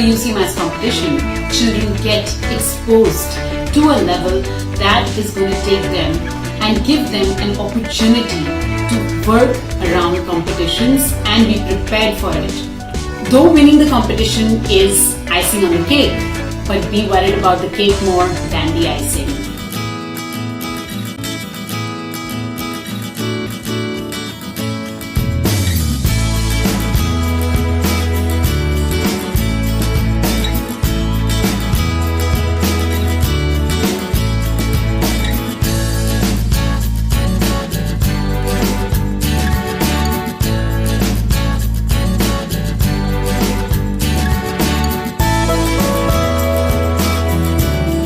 the UCMAS competition, children get exposed to a level that is going to take them and give them an opportunity to work around competitions and be prepared for it. Though winning the competition is icing on the cake, but be worried about the cake more than the icing.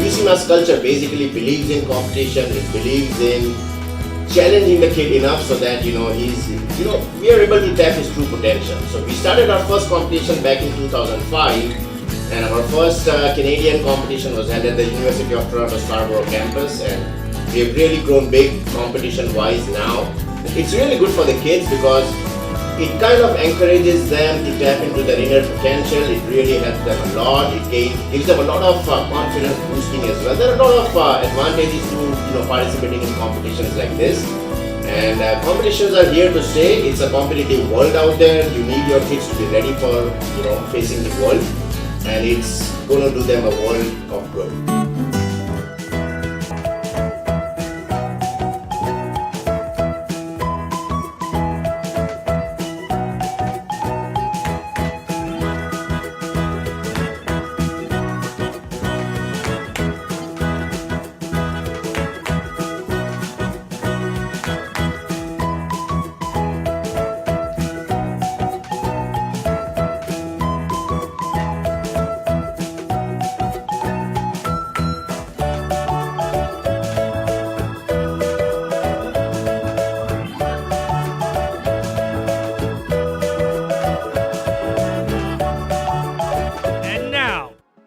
UCMAS culture basically believes in competition. It believes in challenging the kid enough so that we are able to tap his true potential. So we started our first competition back in 2005, and our first Canadian competition was held at the University of Toronto Scarborough campus, and we have really grown big competition-wise now. It's really good for the kids because it kind of encourages them to tap into their inner potential. It really helps them a lot. It gives them a lot of confidence boosting as well. There are a lot of advantages to participating in competitions like this. And competitions are here to stay. It's a competitive world out there. You need your kids to be ready for facing the world, and it's going to do them a world of good.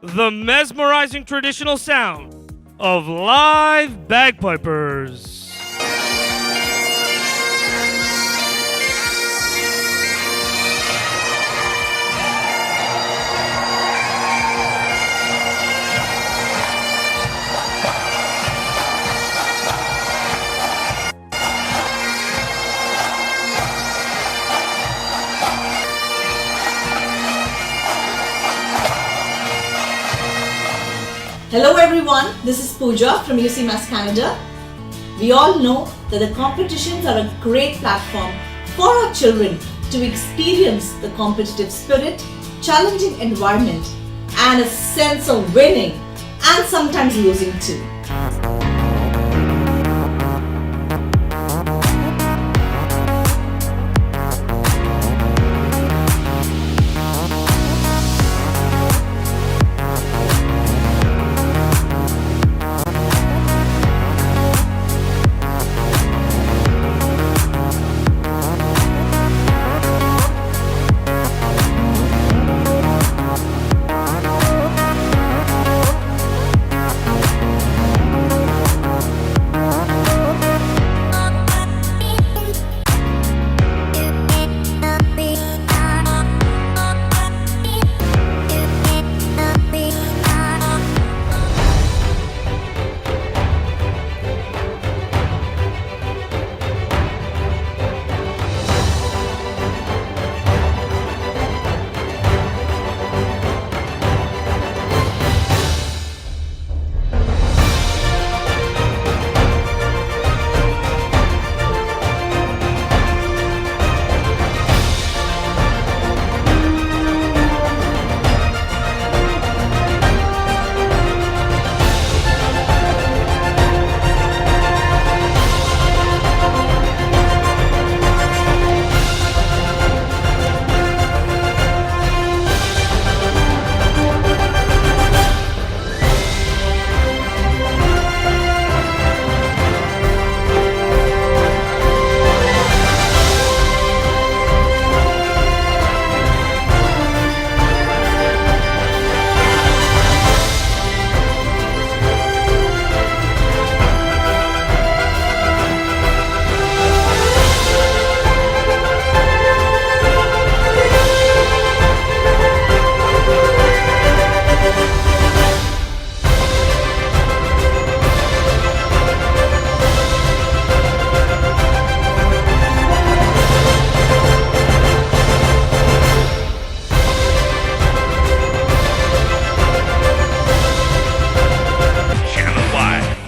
The mesmerizing traditional sound of live bagpipers. Hello everyone, this is Pooja from UCMAS Canada. We all know that the competitions are a great platform for our children to experience the competitive spirit, challenging environment, and a sense of winning and sometimes losing too.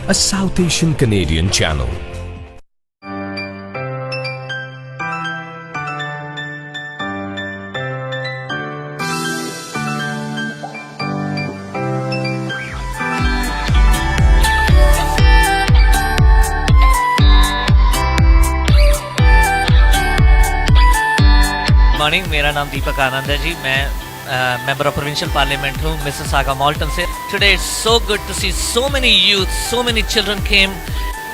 a South Asian Canadian channel. Morning, मेरा नाम दीपक आनंद है जी. मैं member of provincial parliament हूँ Mississauga Malton से. Today it's so good to see so many youth, so many children came.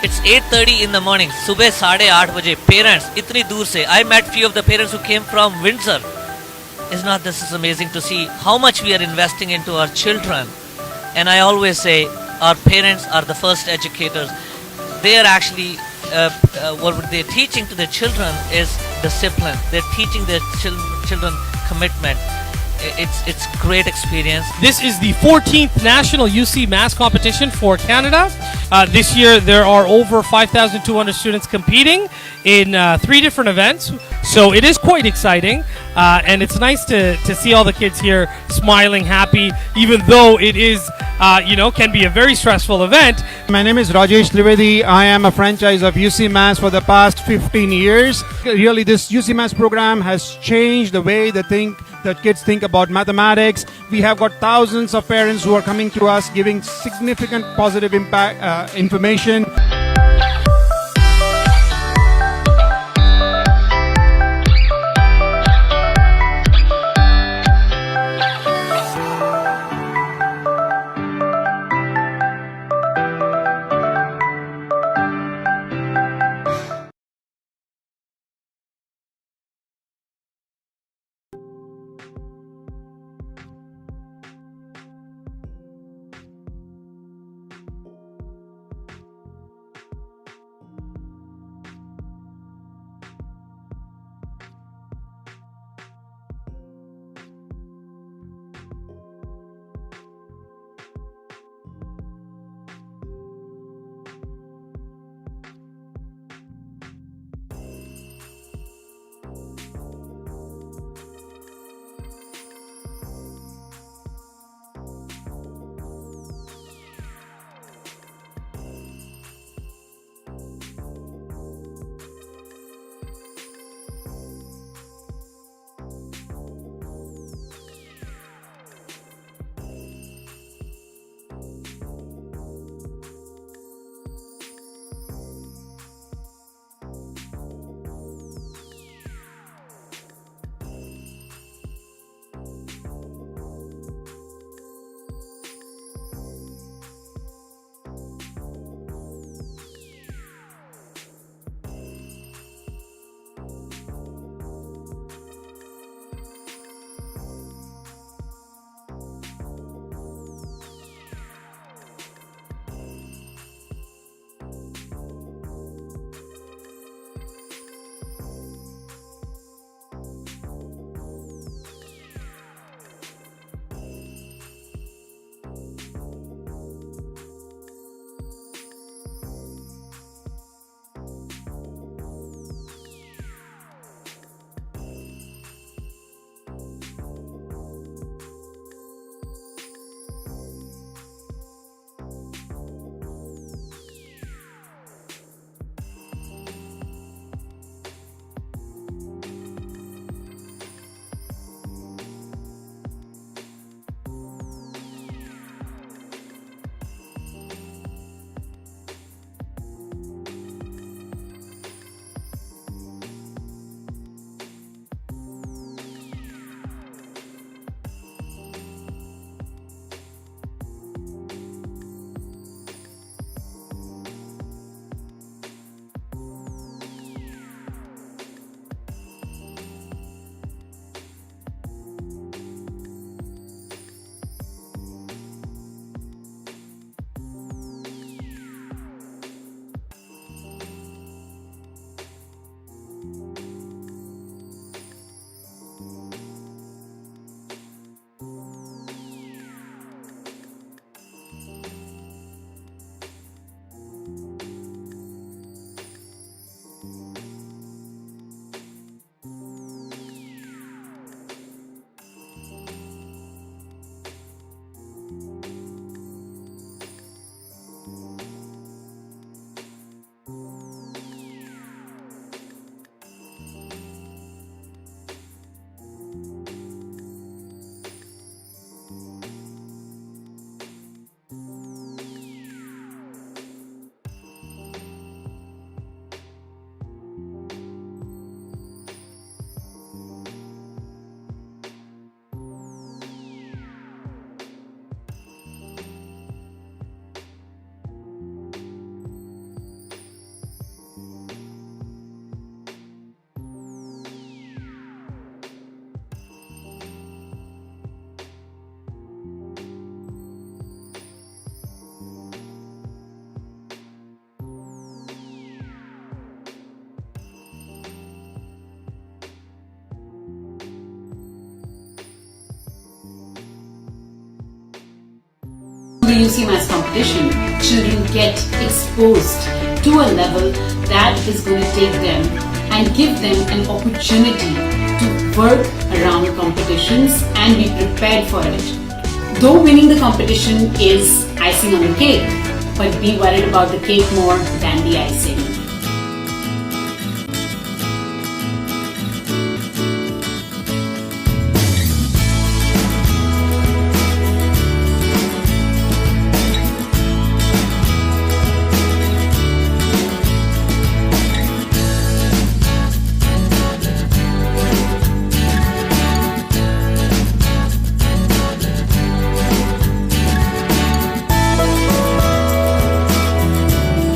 It's 8:30 in the morning. सुबह 8:30 बजे parents इतनी दूर से. I met few of the parents who came from Windsor. Is not this is amazing to see how much we are investing into our children. And I always say our parents are the first educators. They are actually what they're teaching to their children is discipline. They're teaching their children commitment. It's great experience. This is the 14th National UCMAS competition for Canada. This year there are over 5,200 students competing in 3 different events. So it is quite exciting, and it's nice to see all the kids here smiling, happy, even though it is, can be a very stressful event. My name is Rajesh Trivedi. I am a franchise of UCMAS for the past 15 years. Really, this UCMAS program has changed the way that kids think about mathematics. We have got thousands of parents who are coming to us giving significant positive impact information. UCMAS competition, children get exposed to a level that is going to take them and give them an opportunity to work around competitions and be prepared for it. Though winning the competition is icing on the cake, but be worried about the cake more than the icing.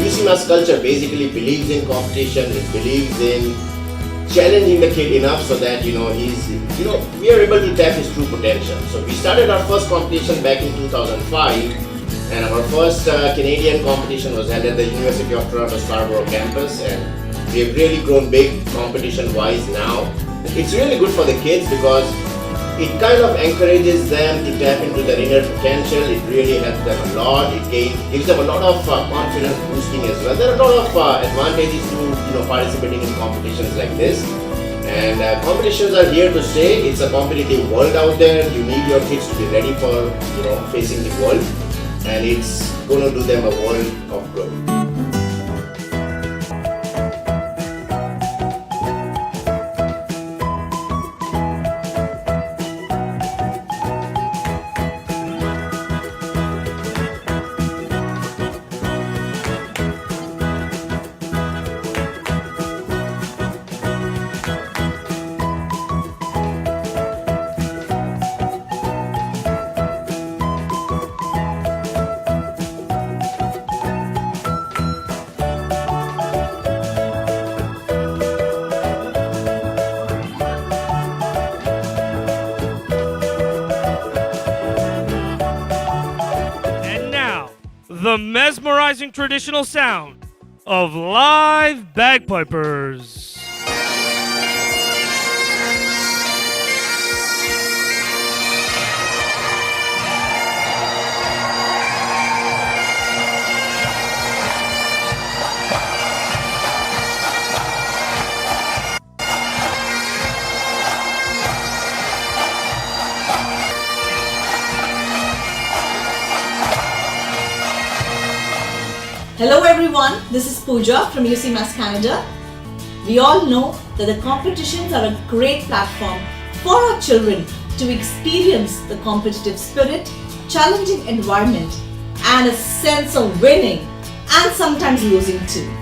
UCMAS culture basically believes in competition, it believes in challenging the kid enough so that we are able to tap his true potential. So we started our first competition back in 2005, and our first Canadian competition was held at the University of Toronto Scarborough campus, and we have really grown big competition wise now. It's really good for the kids because it kind of encourages them to tap into their inner potential. It really helps them a lot. It gives them a lot of confidence boosting as well. There are a lot of advantages to participating in competitions like this. And competitions are here to stay. It's a competitive world out there. You need your kids to be ready for facing the world, and it's going to do them a world of good. The mesmerizing traditional sound of live bagpipers. Hello everyone, this is Pooja from UCMAS Canada. We all know that the competitions are a great platform for our children to experience the competitive spirit, challenging environment, and a sense of winning and sometimes losing too.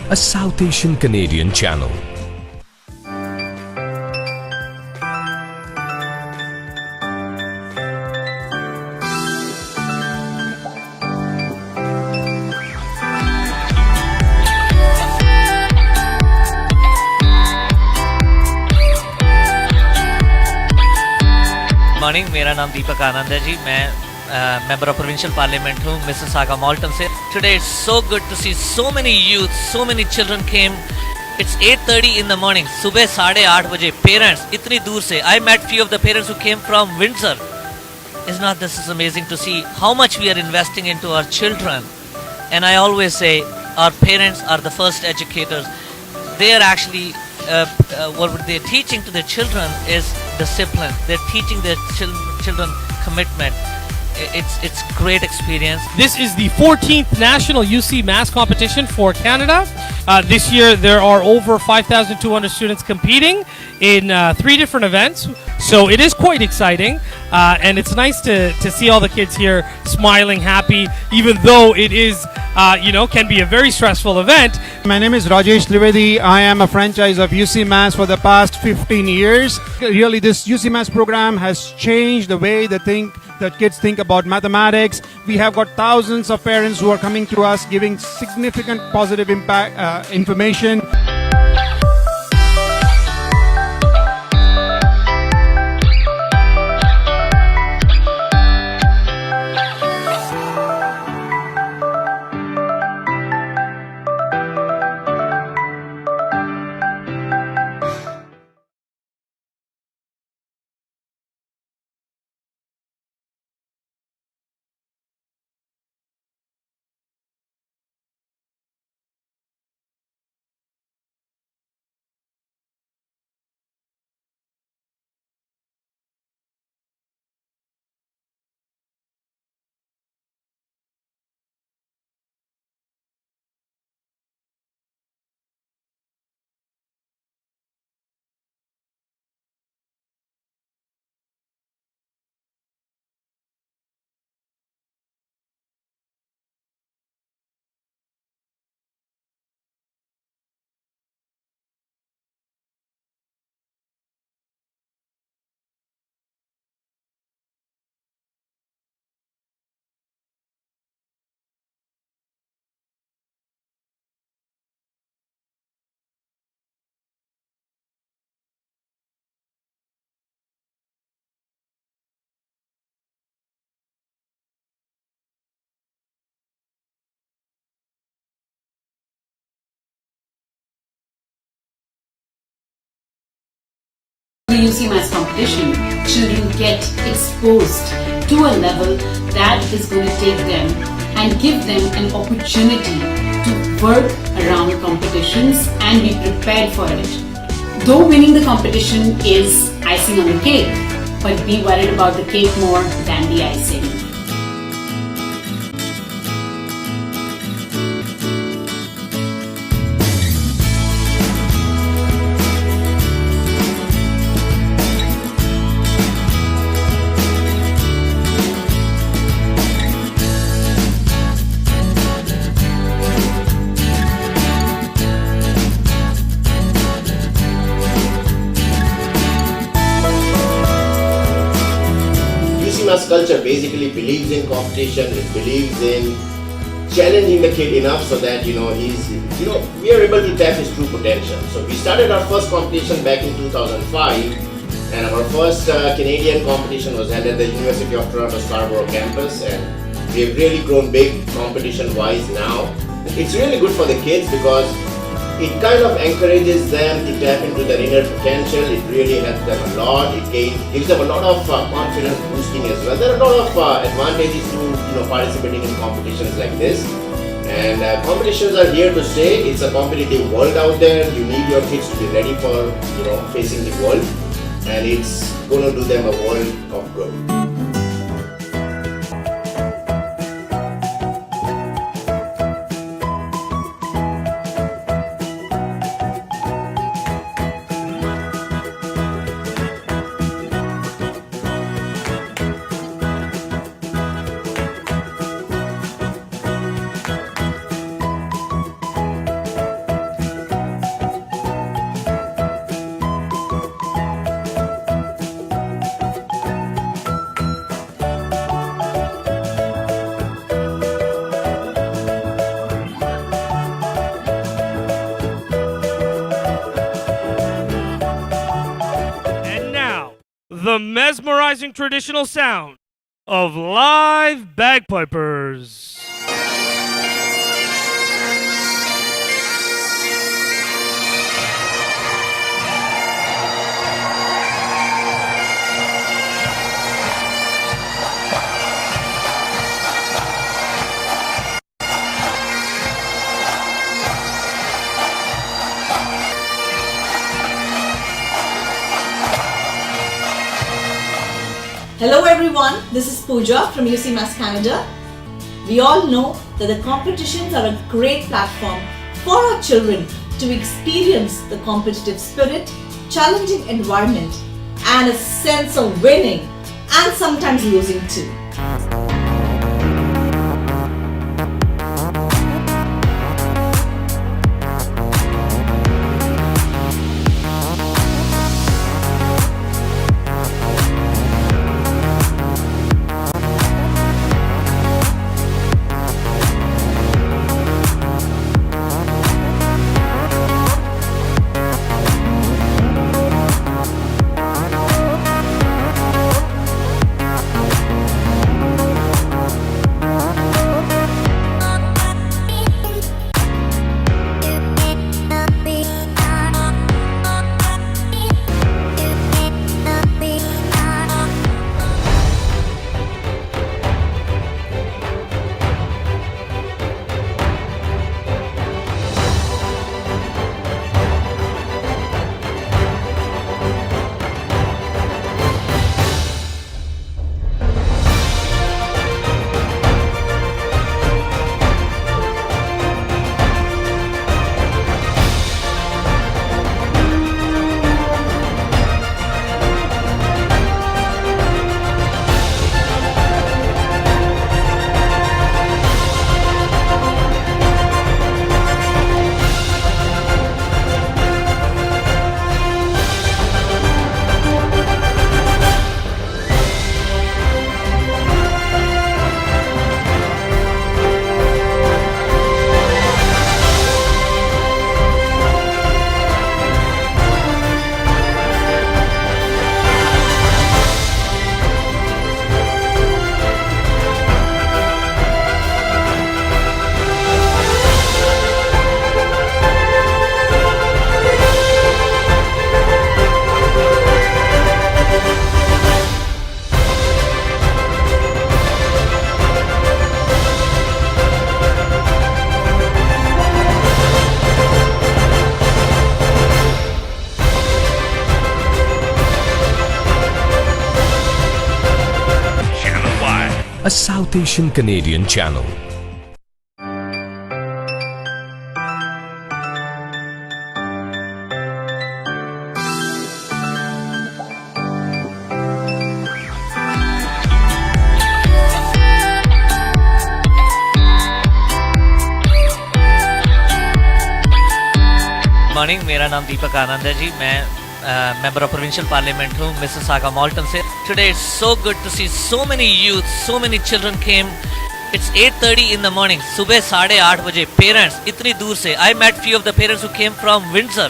a South Asian Canadian channel. Morning मेरा नाम दीपक आनंद है जी मैं member of provincial parliament हूँ Mississauga Malton से today it's so good to see so many youth so many children came it's 8:30 in the morning सुबह 8:30 बजे parents इतनी दूर से I met few of the parents who came from Windsor is not this is amazing to see how much we are investing into our children and I always say our parents are the first educators they are actually what they're teaching to their children is discipline. They're teaching their children commitment. It's great experience. This is the 14th National UCMAS competition for Canada. This year there are over 5,200 students competing in 3 different events. So it is quite exciting and it's nice to see all the kids here smiling, happy, even though it is, can be a very stressful event. My name is Rajesh Trivedi. I am a franchise of UCMAS for the past 15 years. Really, this UCMAS program has changed the way that kids think about mathematics. We have got thousands of parents who are coming to us giving significant positive impact information. The UCMAS competition, children get exposed to a level that is going to take them and give them an opportunity to work around competitions and be prepared for it. Though winning the competition is icing on the cake, but be worried about the cake more than the icing. UCMAS culture basically believes in competition, it believes in challenging the kid enough so that we are able to tap his true potential. So we started our first competition back in 2005 and our first Canadian competition was held at the University of Toronto Scarborough campus and we have really grown big competition wise now. It's really good for the kids because it kind of encourages them to tap into their inner potential. It really helps them a lot. It gives them a lot of confidence boosting as well. There are a lot of advantages to participating in competitions like this. And competitions are here to stay. It's a competitive world out there. You need your kids to be ready for facing the world, and it's going to do them a world of good. mesmerizing traditional sound of live bagpipers. Hello everyone, this is Pooja from UCMAS Canada. We all know that the competitions are a great platform for our children to experience the competitive spirit, challenging environment, and a sense of winning and sometimes losing too. A South Asian Canadian channel. Morning, मेरा नाम दीपक आनंद है जी. मैं member of provincial parliament हूँ Mississauga Malton से. Today it's so good to see so many youth, so many children came. It's 8:30 in the morning. सुबह 8:30 बजे. Parents इतनी दूर से. I met few of the parents who came from Windsor.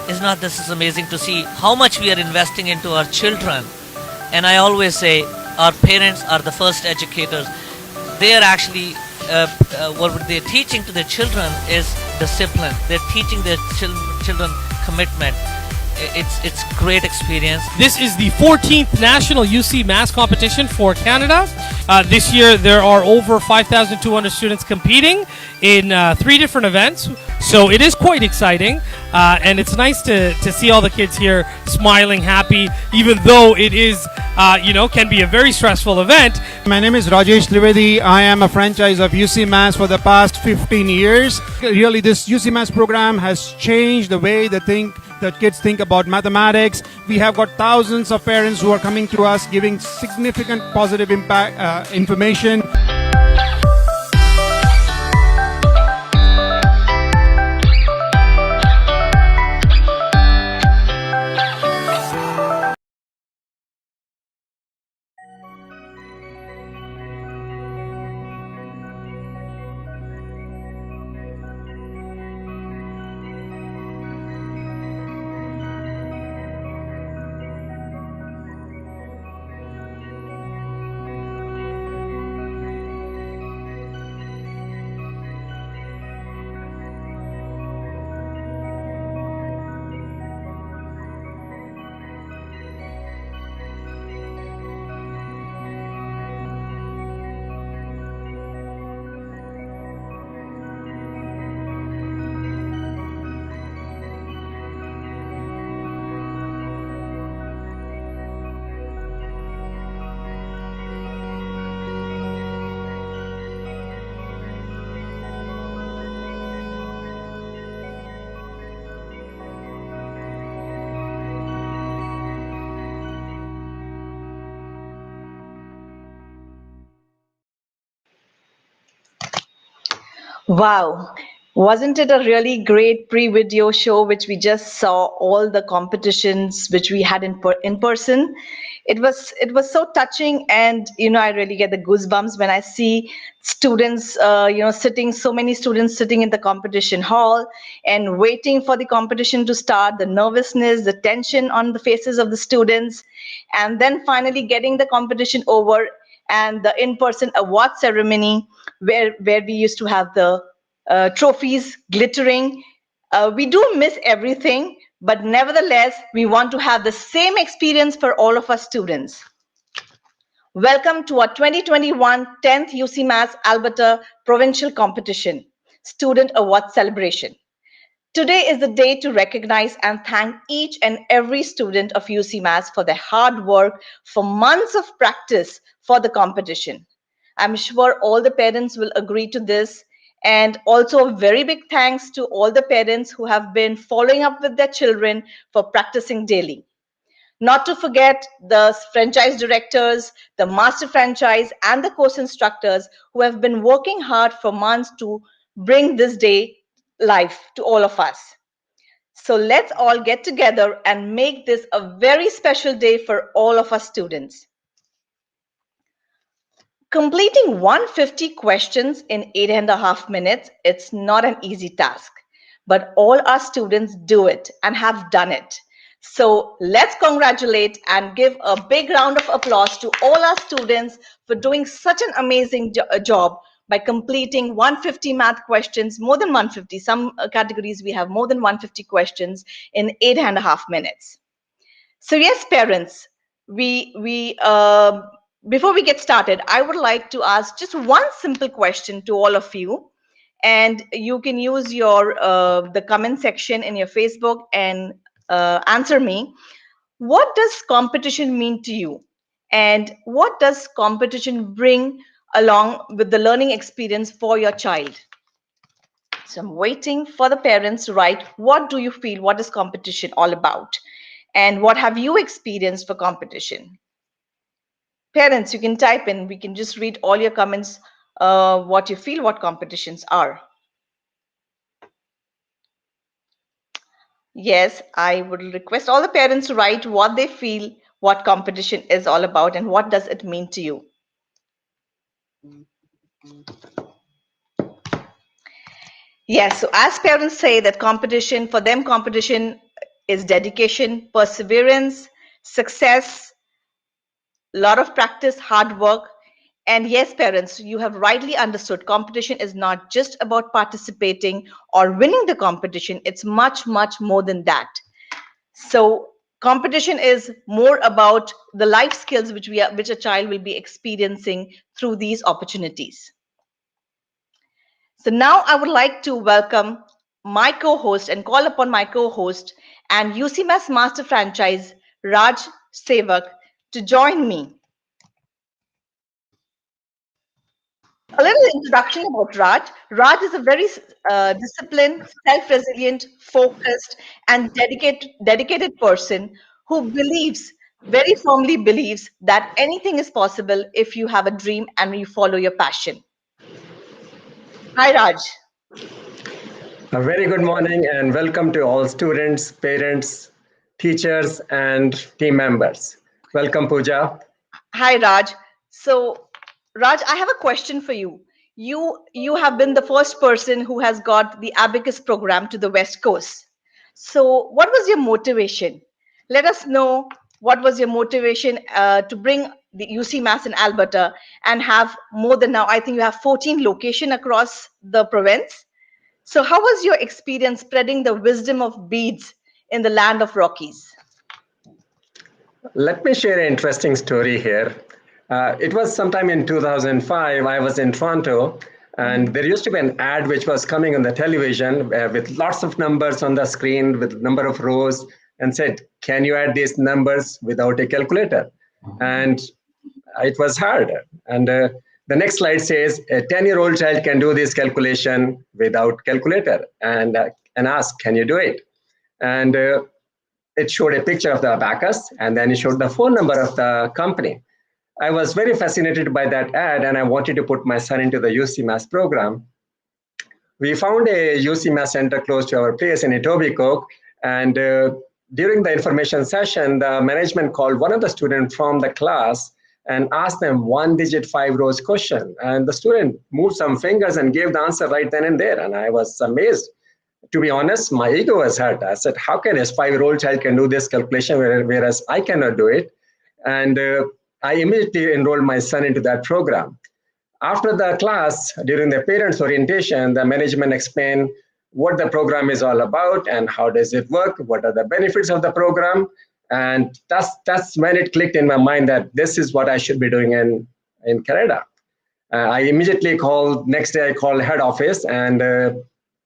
Is not this is amazing to see how much we are investing into our children? And I always say our parents are the first educators. They are actually what they're teaching to their children is discipline. They're teaching their children commitment. It's great experience. This is the 14th National UCMAS competition for Canada. This year there are over 5,200 students competing in 3 different events. So it is quite exciting, and it's nice to see all the kids here smiling, happy, even though it is, can be a very stressful event. My name is Rajesh Trivedi. I am a franchise of UCMAS for the past 15 years. Really, this UCMAS program has changed the way that kids think about mathematics. We have got thousands of parents who are coming to us giving significant positive impact information. Wow. Wasn't it a really great pre-video show which we just saw all the competitions which we had in person? It was so touching, and I really get the goosebumps when I see students sitting, so many students sitting in the competition hall and waiting for the competition to start, the nervousness, the tension on the faces of the students, and then finally getting the competition over and the in-person award ceremony where we used to have the trophies glittering. We do miss everything, but nevertheless, we want to have the same experience for all of our students. Welcome to our 2021 10th UCMAS Alberta Provincial Competition Student Award Celebration. Today is the day to recognize and thank each and every student of UCMAS for their hard work, for months of practice for the competition. I'm sure all the parents will agree to this. And also a very big thanks to all the parents who have been following up with their children for practicing daily. Not to forget the franchise directors, the master franchise, and the course instructors who have been working hard for months to bring this day live to all of us. So let's all get together and make this a very special day for all of our students. Completing 150 questions in 8.5 minutes, it's not an easy task, but all our students do it and have done it. So let's congratulate and give a big round of applause to all our students for doing such an amazing job by completing 150 math questions, more than 150. Some categories we have more than 150 questions in 8.5 minutes. So yes, parents, we before we get started, I would like to ask just one simple question to all of you, and you can use your the comment section in your Facebook and answer me. What does competition mean to you, and what does competition bring along with the learning experience for your child? So I'm waiting for the parents to write, what do you feel? What is competition all about? And what have you experienced for competition? Parents, you can type in, we can just read all your comments, what you feel, what competitions are. Yes, I would request all the parents to write what they feel, what competition is all about, and what does it mean to you. Yes, so as parents say that competition, for them, competition is dedication, perseverance, success, a lot of practice, hard work. And yes, parents, you have rightly understood competition is not just about participating or winning the competition. It's much, much more than that. So competition is more about the life skills which a child will be experiencing through these opportunities. So now I would like to welcome my co-host and call upon my co-host and UCMAS Master Franchise, Raj Sevak, to join me. A little introduction about Raj. Raj is a very disciplined, self-resilient, focused, and dedicated person who very firmly believes that anything is possible if you have a dream and you follow your passion. Hi, Raj. A very good morning and welcome to all students, parents, teachers, and team members. Welcome, Pooja. Hi, Raj. So, Raj, I have a question for you. You have been the first person who has got the Abacus program to the West Coast. So, what was your motivation? Let us know what was your motivation to bring the UCMAS in Alberta and have more than now. I think you have 14 locations across the province. So, how was your experience spreading the wisdom of beads in the land of Rockies? Let me share an interesting story here. It was sometime in 2005. I was in Toronto, and there used to be an ad which was coming on the television with lots of numbers on the screen with number of rows and said, can you add these numbers without a calculator? And it was hard. And the next slide says a 10-year-old child can do this calculation without calculator and ask, can you do it? And it showed a picture of the abacus, and then it showed the phone number of the company. I was very fascinated by that ad, and I wanted to put my son into the UCMAS program. We found a UCMAS center close to our place in Etobicoke, and during the information session, the management called one of the students from the class and asked them one digit 5 rows question. And the student moved some fingers and gave the answer right then and there. And I was amazed. To be honest, my ego was hurt. I said, how can a 5-year-old child can do this calculation, whereas I cannot do it? And I immediately enrolled my son into that program. After the class, during the parents' orientation, the management explained what the program is all about and how does it work, what are the benefits of the program. And that's when it clicked in my mind that this is what I should be doing in Canada. I immediately called, next day I called head office and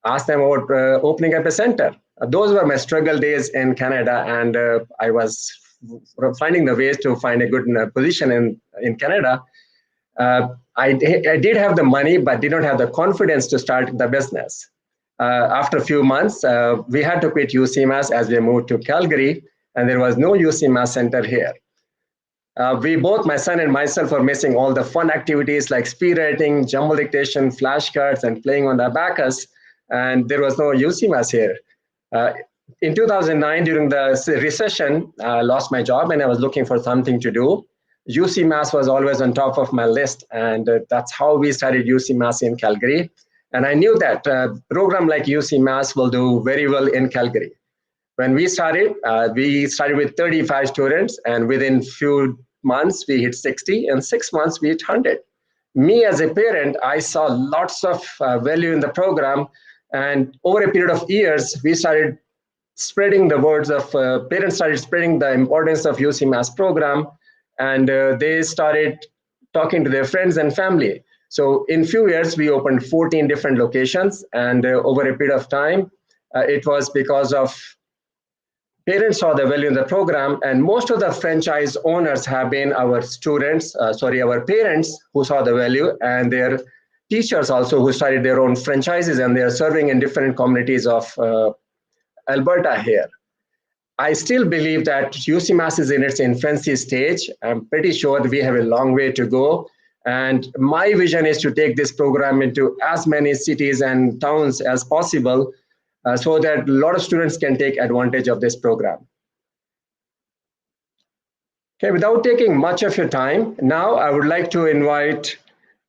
asked them about opening up a center. Those were my struggle days in Canada, and I was finding the ways to find a good position in Canada. I did have the money, but did not have the confidence to start the business. After a few months, we had to quit UCMAS as we moved to Calgary, and there was no UCMAS center here. We both, my son and myself, were missing all the fun activities like speed writing, jumble dictation, flashcards, and playing on the abacus, and there was no UCMAS here. In 2009, during the recession, I lost my job and I was looking for something to do. UCMAS was always on top of my list, and that's how we started UCMAS in Calgary. And I knew that a program like UCMAS will do very well in Calgary. When we started with 35 students, and within few months we hit 60. In 6 months we hit 100. Me as a parent, I saw lots of value in the program, and over a period of years, we started spreading the words of parents started spreading the importance of UCMAS program, and they started talking to their friends and family. So in few years, we opened 14 different locations, and over a period of time, it was because of parents saw the value in the program, and most of the franchise owners have been our our parents who saw the value, and their teachers also who started their own franchises, and they are serving in different communities of Alberta here. I still believe that UCMAS is in its infancy stage. I'm pretty sure that we have a long way to go. And my vision is to take this program into as many cities and towns as possible so that a lot of students can take advantage of this program. Okay, without taking much of your time, now I would like to invite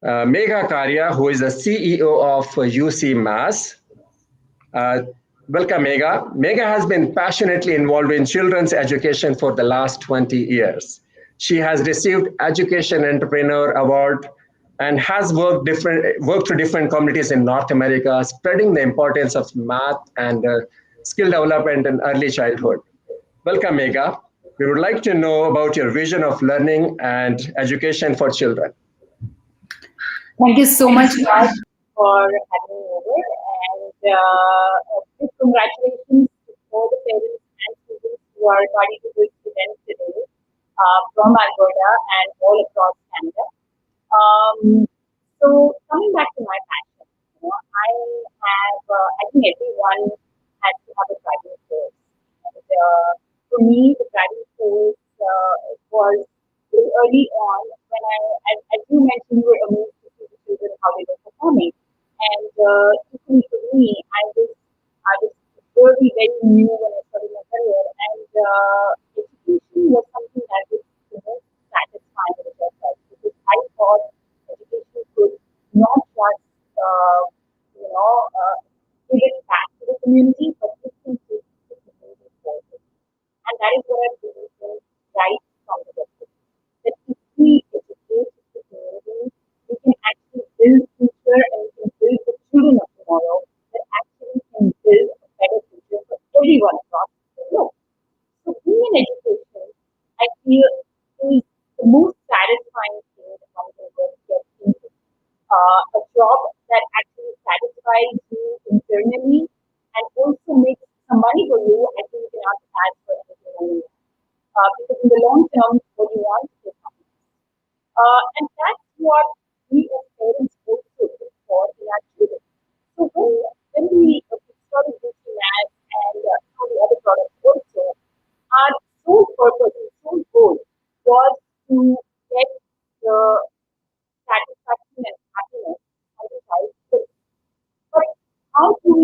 Megha Karia, who is the CEO of UCMAS. Welcome, Megha. Megha has been passionately involved in children's education for the last 20 years. She has received Education Entrepreneur Award and has worked through different communities in North America, spreading the importance of math and skill development in early childhood. Welcome, Megha. We would like to know about your vision of learning and education for children. Thank you so much, Raj, for having me over. And big congratulations to all the parents and students who are party to this event today from Alberta and all across Canada. So coming back to my passion, I think everyone has to have a driving force. And for me, the driving force was very early on when as you mentioned, you were amazed to see the children how they were performing. And equally for me, I was very, very new when I started my career, and education was something that was the most satisfying in itself because I thought education could not just give it back to the community, but it can take the community forward. And that is what I believe in right from the beginning. That if we educate the community, we can actually build future and we can build the children of tomorrow that actually can build a better future for everyone across the globe. So being in education, I feel is the most satisfying thing that one can get into. A job that actually satisfies you internally and also makes some money for you, I think you cannot ask for anything more. Because in the long term, what you want is happiness. And that's what we as parents also look for in our children. So when we started looking at and some of the other products also, our sole purpose and sole goal was to get the satisfaction and happiness on the child. But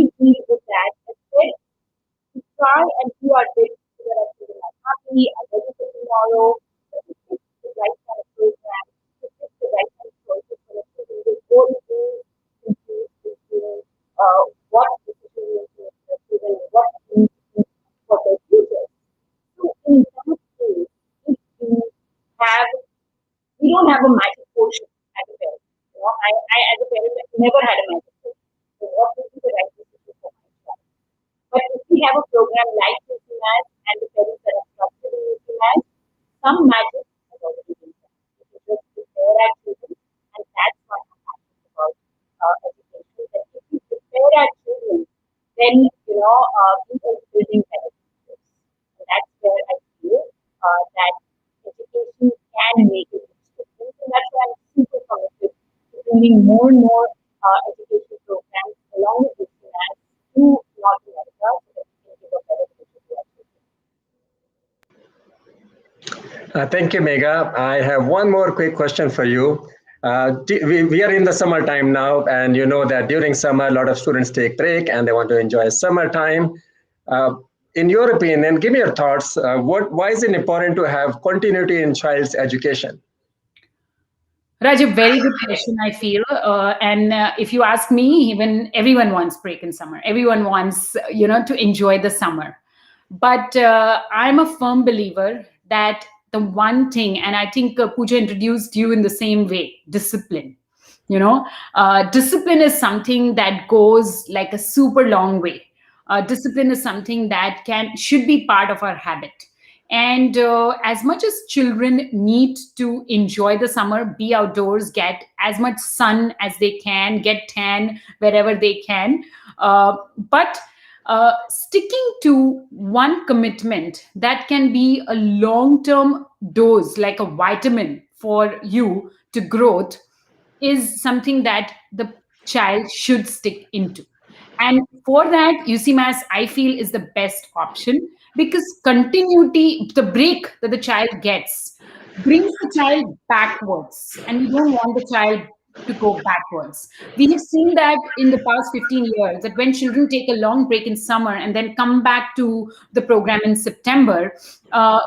only deal with that. Instead, to try and do our best so that our children are happy, are ready for tomorrow, to pick the right kind of program, to pick the right kind of choices for the children. They go into what decision making is their children, what needs for their future. So in that case, if have we don't have a magic potion as a parent. I as a parent never had a magic potion. So what would be the right decision for my child? But if we have a program like UCMAS and the parents that are trusted in UCMAS, some magic has already been done. We can just prepare our children, and that's what I'm passionate about education. That if we prepare our children, then we are building better futures. And that's where I feel that education can make a huge difference, and that's why I'm super committed to bringing more and more education programs along with UCMAS to North America so that we can give a better future to our children. Thank you, Megha. I have one more quick question for you. We are in the summertime now, and you know that during summer, a lot of students take break and they want to enjoy summertime. In your opinion, give me your thoughts. Why is it important to have continuity in child's education? Raj, a very good question, I feel. And if you ask me, even everyone wants break in summer. Everyone wants, to enjoy the summer. But I'm a firm believer that the one thing, and I think Pooja introduced you in the same way, discipline. Discipline is something that goes like a super long way. Discipline is something that should be part of our habit. And as much as children need to enjoy the summer, be outdoors, get as much sun as they can, get tan wherever they can, but sticking to one commitment that can be a long-term dose, like a vitamin for you to growth, is something that the child should stick into. And for that, UCMAS, I feel, is the best option because continuity, the break that the child gets, brings the child backwards. And we don't want the child to go backwards. We have seen that in the past 15 years, that when children take a long break in summer and then come back to the program in September,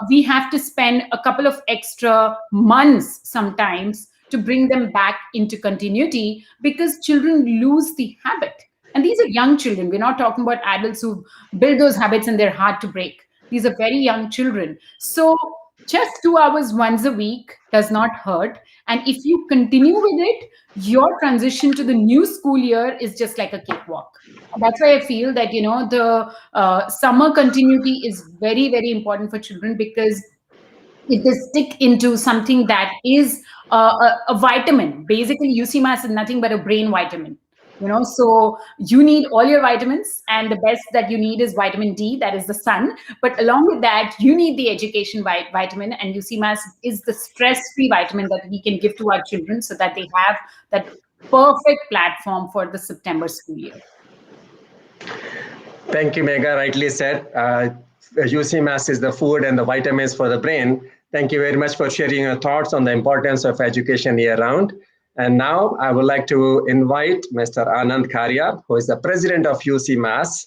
we have to spend a couple of extra months sometimes to bring them back into continuity because children lose the habit. And these are young children. We're not talking about adults who build those habits and they're hard to break. These are very young children. So just 2 hours once a week does not hurt. And if you continue with it, your transition to the new school year is just like a cakewalk. And that's why I feel that, the summer continuity is very, very important for children because if they stick into something that is a vitamin, basically UCMAS is nothing but a brain vitamin. So you need all your vitamins, and the best that you need is vitamin D, that is the sun. But along with that, you need the education vitamin, and UCMAS is the stress-free vitamin that we can give to our children so that they have that perfect platform for the September school year. Thank you, Megha. Rightly said. UCMAS is the food and the vitamins for the brain. Thank you very much for sharing your thoughts on the importance of education year-round. And now I would like to invite Mr. Anand Kharia, who is the president of UCMAS.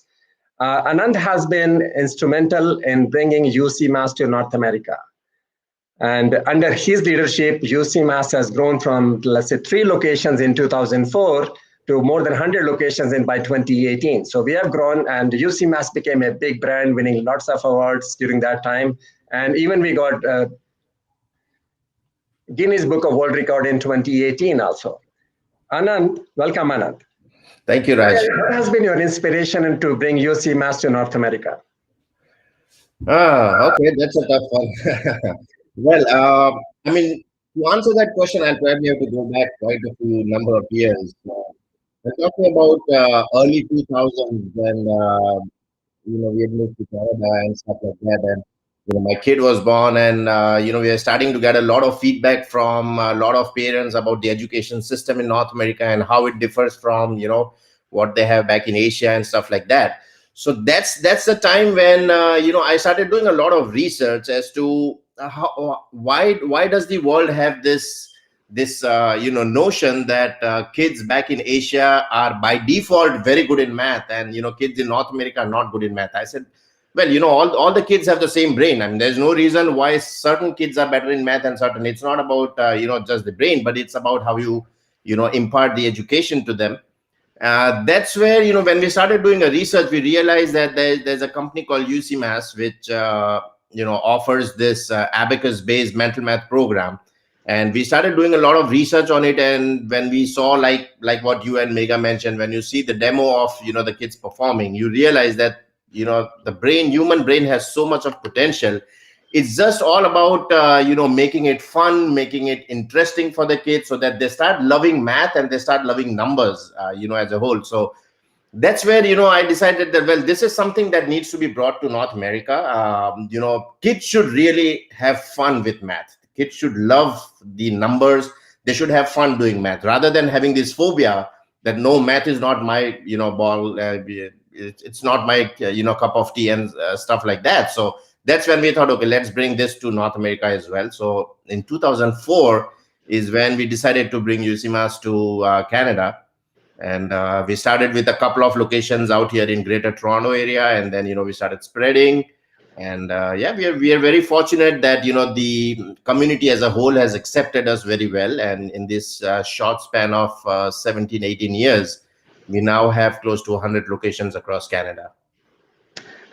Anand has been instrumental in bringing UCMAS to North America. And under his leadership, UCMAS has grown from, let's say, 3 locations in 2004 to more than 100 locations by 2018. So we have grown, and UCMAS became a big brand, winning lots of awards during that time. And even we got Guinness Book of World Record in 2018 also. Anand, welcome, Anand. Thank you, Raj. What has been your inspiration to bring UCMAS to North America? Okay, that's a tough one. Well, to answer that question, I'll probably have to go back quite a few number of years. We're talking about early 2000s when we had moved to Canada and stuff like that, and my kid was born, and we are starting to get a lot of feedback from a lot of parents about the education system in North America and how it differs from what they have back in Asia and stuff like that. So that's the time when I started doing a lot of research as to why does the world have this notion that kids back in Asia are by default very good in math, and kids in North America are not good in math. I said, well, all the kids have the same brain. I mean, there's no reason why certain kids are better in math and certain. It's not about just the brain, but it's about how you impart the education to them. That's where when we started doing a research, we realized that there's a company called UCMAS which offers this abacus-based mental math program, and we started doing a lot of research on it. And when we saw like what you and Megha mentioned, when you see the demo of the kids performing, you realize that the human brain has so much of potential. It's just all about making it fun, making it interesting for the kids, so that they start loving math and they start loving numbers as a whole. So that's where I decided that, well, this is something that needs to be brought to North America. Kids should really have fun with math. Kids should love the numbers. They should have fun doing math, rather than having this phobia that no, math is not my ball. It's not my cup of tea and stuff like that. So that's when we thought, okay, let's bring this to North America as well. So in 2004 is when we decided to bring UCMAS to Canada. And we started with a couple of locations out here in Greater Toronto area, and then we started spreading. And we are very fortunate that the community as a whole has accepted us very well. And in this short span of 17, 18 years, we now have close to 100 locations across Canada.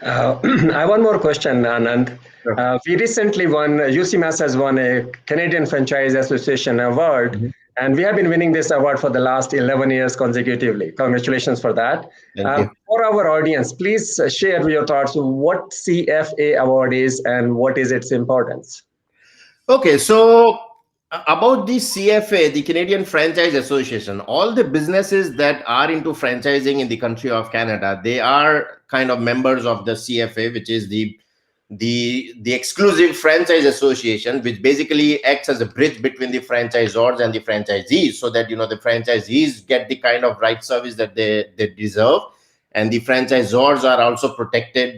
I have one more question, Anand. Sure. We recently won, UCMAS has won a Canadian Franchise Association award, Mm-hmm. and we have been winning this award for the last 11 years consecutively. Congratulations for that. Thank you. For our audience, please share your thoughts what CFA award is and what is its importance. Okay, so about the CFA, the Canadian Franchise Association, all the businesses that are into franchising in the country of Canada, they are kind of members of the CFA, which is the exclusive franchise association, which basically acts as a bridge between the franchisors and the franchisees, so that the franchisees get the kind of right service that they deserve, and the franchisors are also protected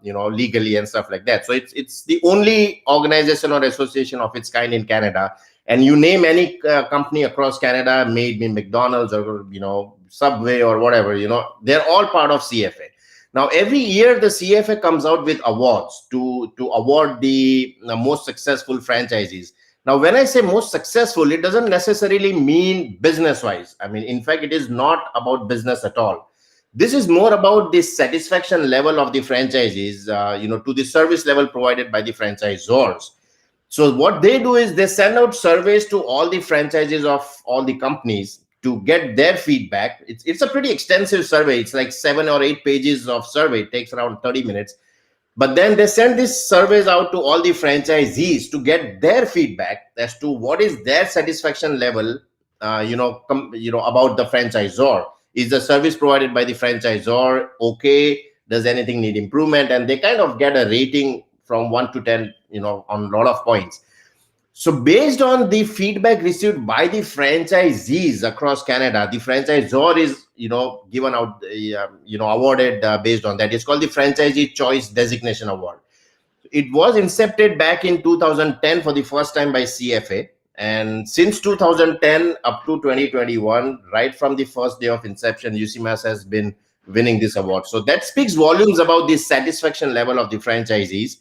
legally and stuff like that. So it's the only organization or association of its kind in Canada. And you name any company across Canada, maybe McDonald's or Subway or whatever, they're all part of CFA. Now, every year the CFA comes out with awards to award the most successful franchisees. Now, when I say most successful, it doesn't necessarily mean business-wise. I mean, in fact, it is not about business at all. This is more about the satisfaction level of the franchisees, to the service level provided by the franchisors. So what they do is they send out surveys to all the franchises of all the companies to get their feedback. It's a pretty extensive survey. It's like 7 or 8 pages of survey. It takes around 30 minutes. But then they send these surveys out to all the franchisees to get their feedback as to what is their satisfaction level, about the franchisor. Is the service provided by the franchisor okay? Does anything need improvement? And they kind of get a rating from 1 to 10, on a lot of points. So based on the feedback received by the franchisees across Canada, the franchisor is, given out, awarded based on that. It's called the Franchisee Choice Designation Award. It was incepted back in 2010 for the first time by CFA. And since 2010 up to 2021, right from the first day of inception, UCMAS has been winning this award. So that speaks volumes about the satisfaction level of the franchisees.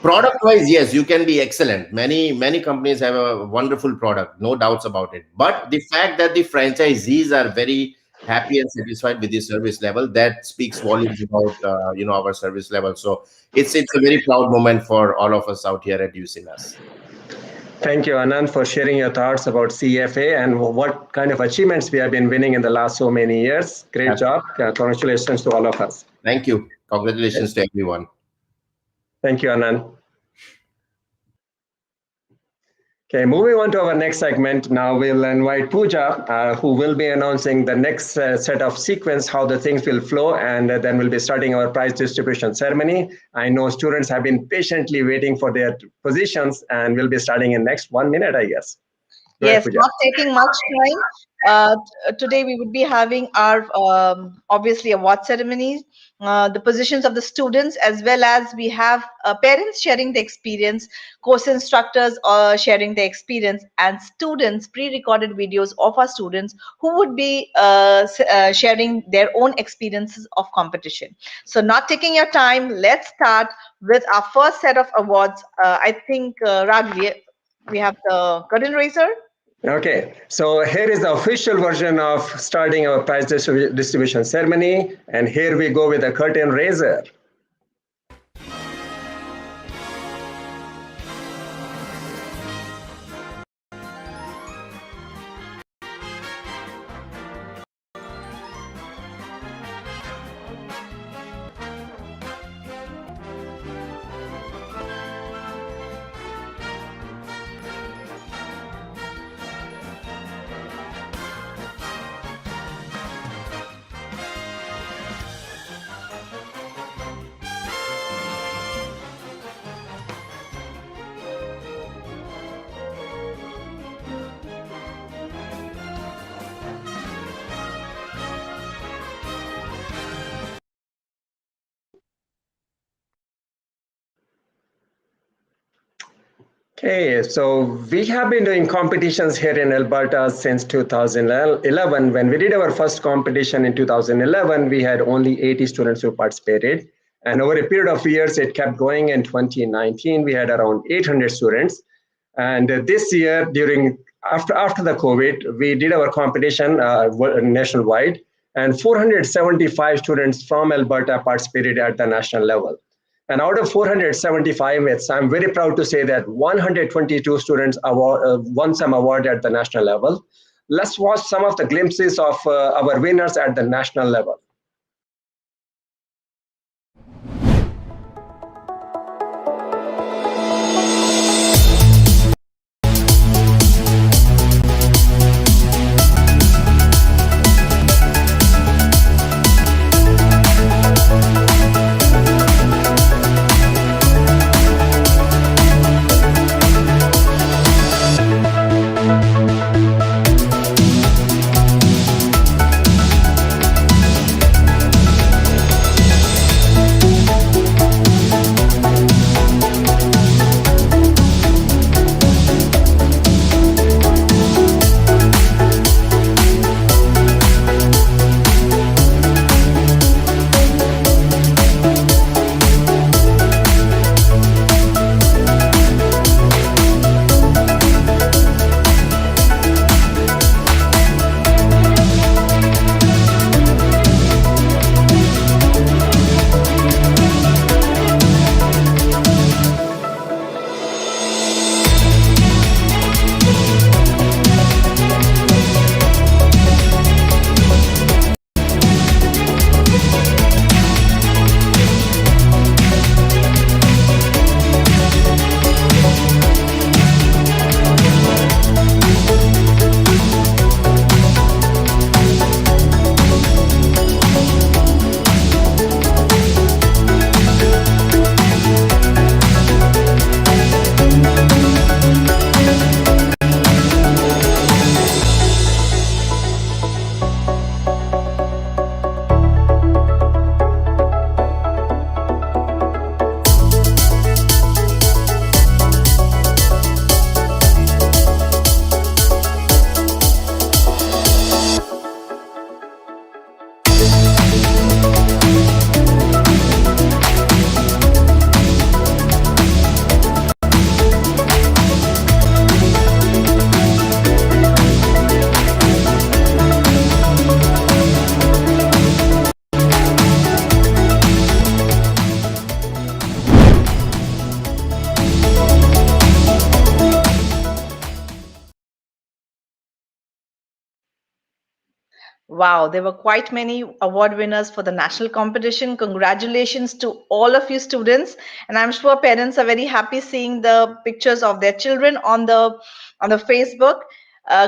Product wise, yes, you can be excellent. Many companies have a wonderful product, no doubts about it. But the fact that the franchisees are very happy and satisfied with the service level, that speaks volumes about our service level. So it's a very proud moment for all of us out here at UCMAS. Thank you, Anand, for sharing your thoughts about CFA and what kind of achievements we have been winning in the last so many years. Great job. Congratulations to all of us. Thank you. Congratulations to everyone. Thank you, Anand. Okay, moving on to our next segment. Now we'll invite Pooja, who will be announcing the next set of sequence, how the things will flow, and then we'll be starting our prize distribution ceremony. I know students have been patiently waiting for their positions, and we'll be starting in next 1 minute, I guess. Go ahead, Yes, Pooja. not taking much time. Today we would be having our obviously award ceremony, the positions of the students, as well as we have parents sharing the experience, course instructors sharing the experience, and students pre-recorded videos of our students who would be sharing their own experiences of competition. So, not taking your time, let's start with our first set of awards. I think Raj, we have the curtain raiser. Okay, so here is the official version of starting our prize distribution ceremony, and here we go with the curtain raiser. Okay, so we have been doing competitions here in Alberta since 2011. When we did our first competition in 2011, we had only 80 students who participated. And over a period of years, it kept going. In 2019, we had around 800 students. And this year, after the COVID, we did our competition nationwide, and 475 students from Alberta participated at the national level. And out of 475, I'm very proud to say that 122 students won some award at the national level. Let's watch some of the glimpses of our winners at the national level. Wow, there were quite many award winners for the national competition. Congratulations to all of you students, and I'm sure parents are very happy seeing the pictures of their children on the Facebook.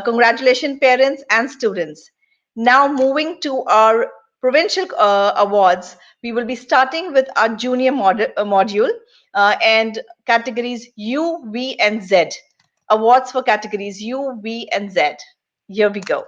Congratulations, parents and students. Now moving to our provincial awards, we will be starting with our junior module and categories U, V, and Z. awards for categories U, V, and Z. Here we go.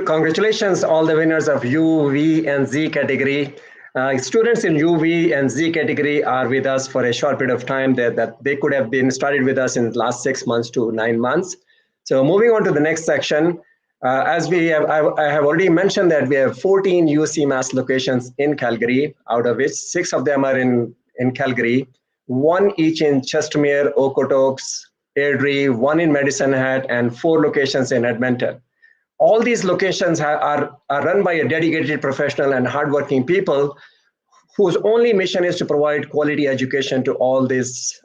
Congratulations, all the winners of U, V, and Z category. Students in U, V, and Z category are with us for a short period of time that they could have been started with us in the last 6 months to 9 months. So moving on to the next section, as we have, I have already mentioned that we have 14 UCMAS locations in Calgary, out of which 6 of them are in Calgary, 1 each in Chestermere, Okotoks, Airdrie, 1 in Medicine Hat, and 4 locations in Edmonton. All these locations are run by a dedicated professional and hardworking people whose only mission is to provide quality education to all these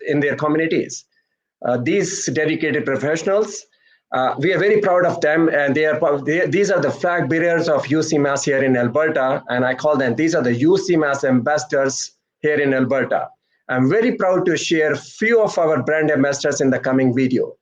in their communities. These dedicated professionals, we are very proud of them, and these are the flag bearers of UCMAS here in Alberta, and I call them, these are the UCMAS ambassadors here in Alberta. I'm very proud to share few of our brand ambassadors in the coming video.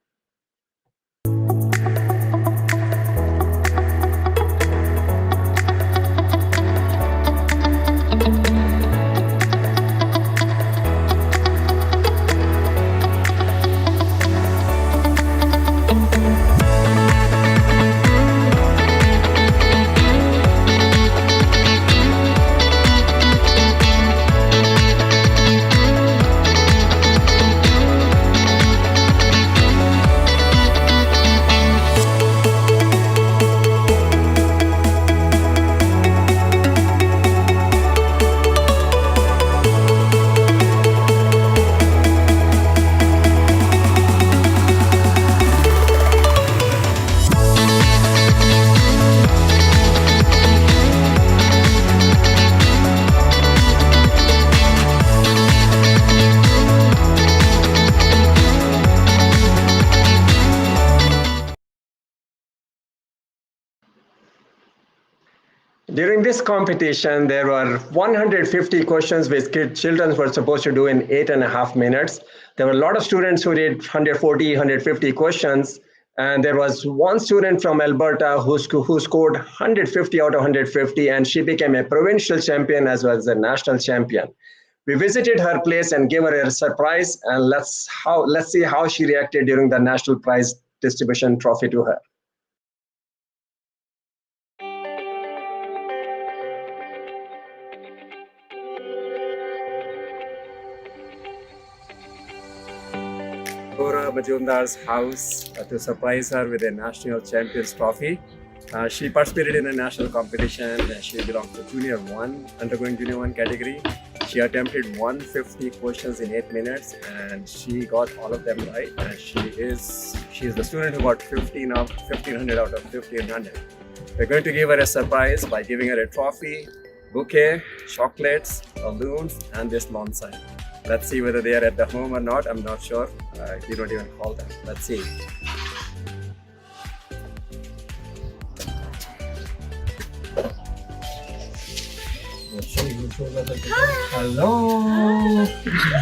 During this competition, there were 150 questions which children were supposed to do in 8.5 minutes. There were a lot of students who did 140, 150 questions. And there was one student from Alberta who scored 150 out of 150, and she became a provincial champion as well as a national champion. We visited her place and gave her a surprise, and let's see how she reacted during the national prize distribution trophy to her. Gora Majumdar's house to surprise her with a national champions trophy. She participated in a national competition. She belonged to Junior 1, undergoing Junior 1 category. She attempted 150 questions in 8 minutes and she got all of them right. And she is the student who got 1500 out of 1500. We're going to give her a surprise by giving her a trophy, bouquet, chocolates, balloons, and this lawn sign. Let's see whether they are at the home or not. I'm not sure. We don't even call them. Let's see. Hello.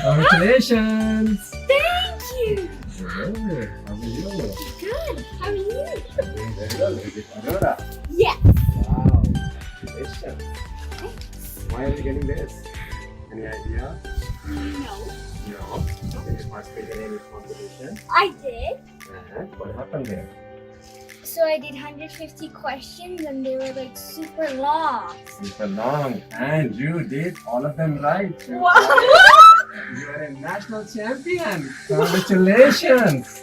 Congratulations. Thank you. Good. How are you? Good. How are you? Doing very well. Is it Aurora? Yes. Wow. Congratulations. Why are you getting this? Any idea? No. No. Did you participate in any competition? I did. What happened there? So I did 150 questions and they were like super long. Super long. And you did all of them right. Wow. You are a national champion. Congratulations.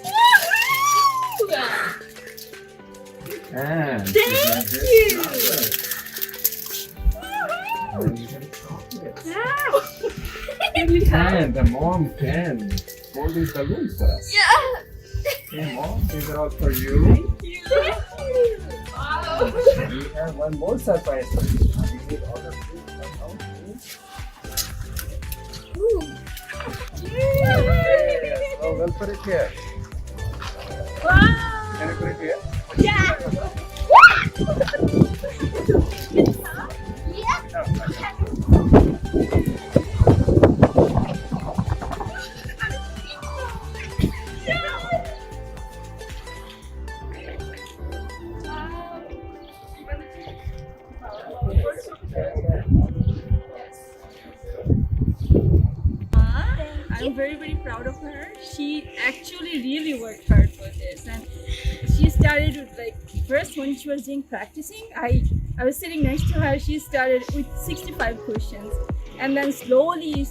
And Thank you. And you get a chocolate. Wow. And the mom can hold these balloons for us. Yeah. Hey mom, these are all for you. Thank you. Wow. We have one more surprise for you. We need all of you to come out, please. Ooh. Yes. Well, we'll put it here. Wow. Can you put it here? Yeah. I'm very, very proud of her. She actually really worked hard for this, and she started with like first when she was doing practicing. I was sitting next to her. She started with 65 questions, and then slowly,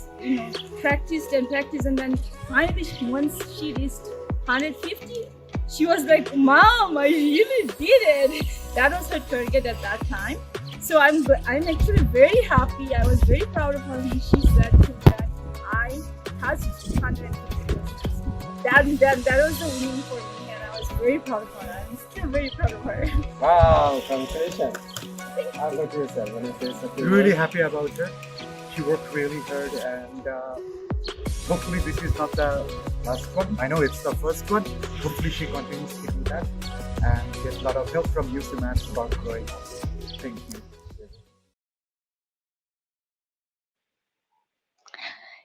practiced, and then finally once she reached 150, she was like, "Mom, I really did it!" That was her target at that time. So I'm actually very happy. I was very proud of her when she said that I has 150 questions. That was the winning for me, and I was very proud of her. I'm still very proud of her. Wow, congratulations. How about yourself? When you say something Really happy about her. She worked really hard, and hopefully this is not the last one. I know it's the first one. Hopefully she continues to do that and get a lot of help from UCMAS about growing up. Thank you.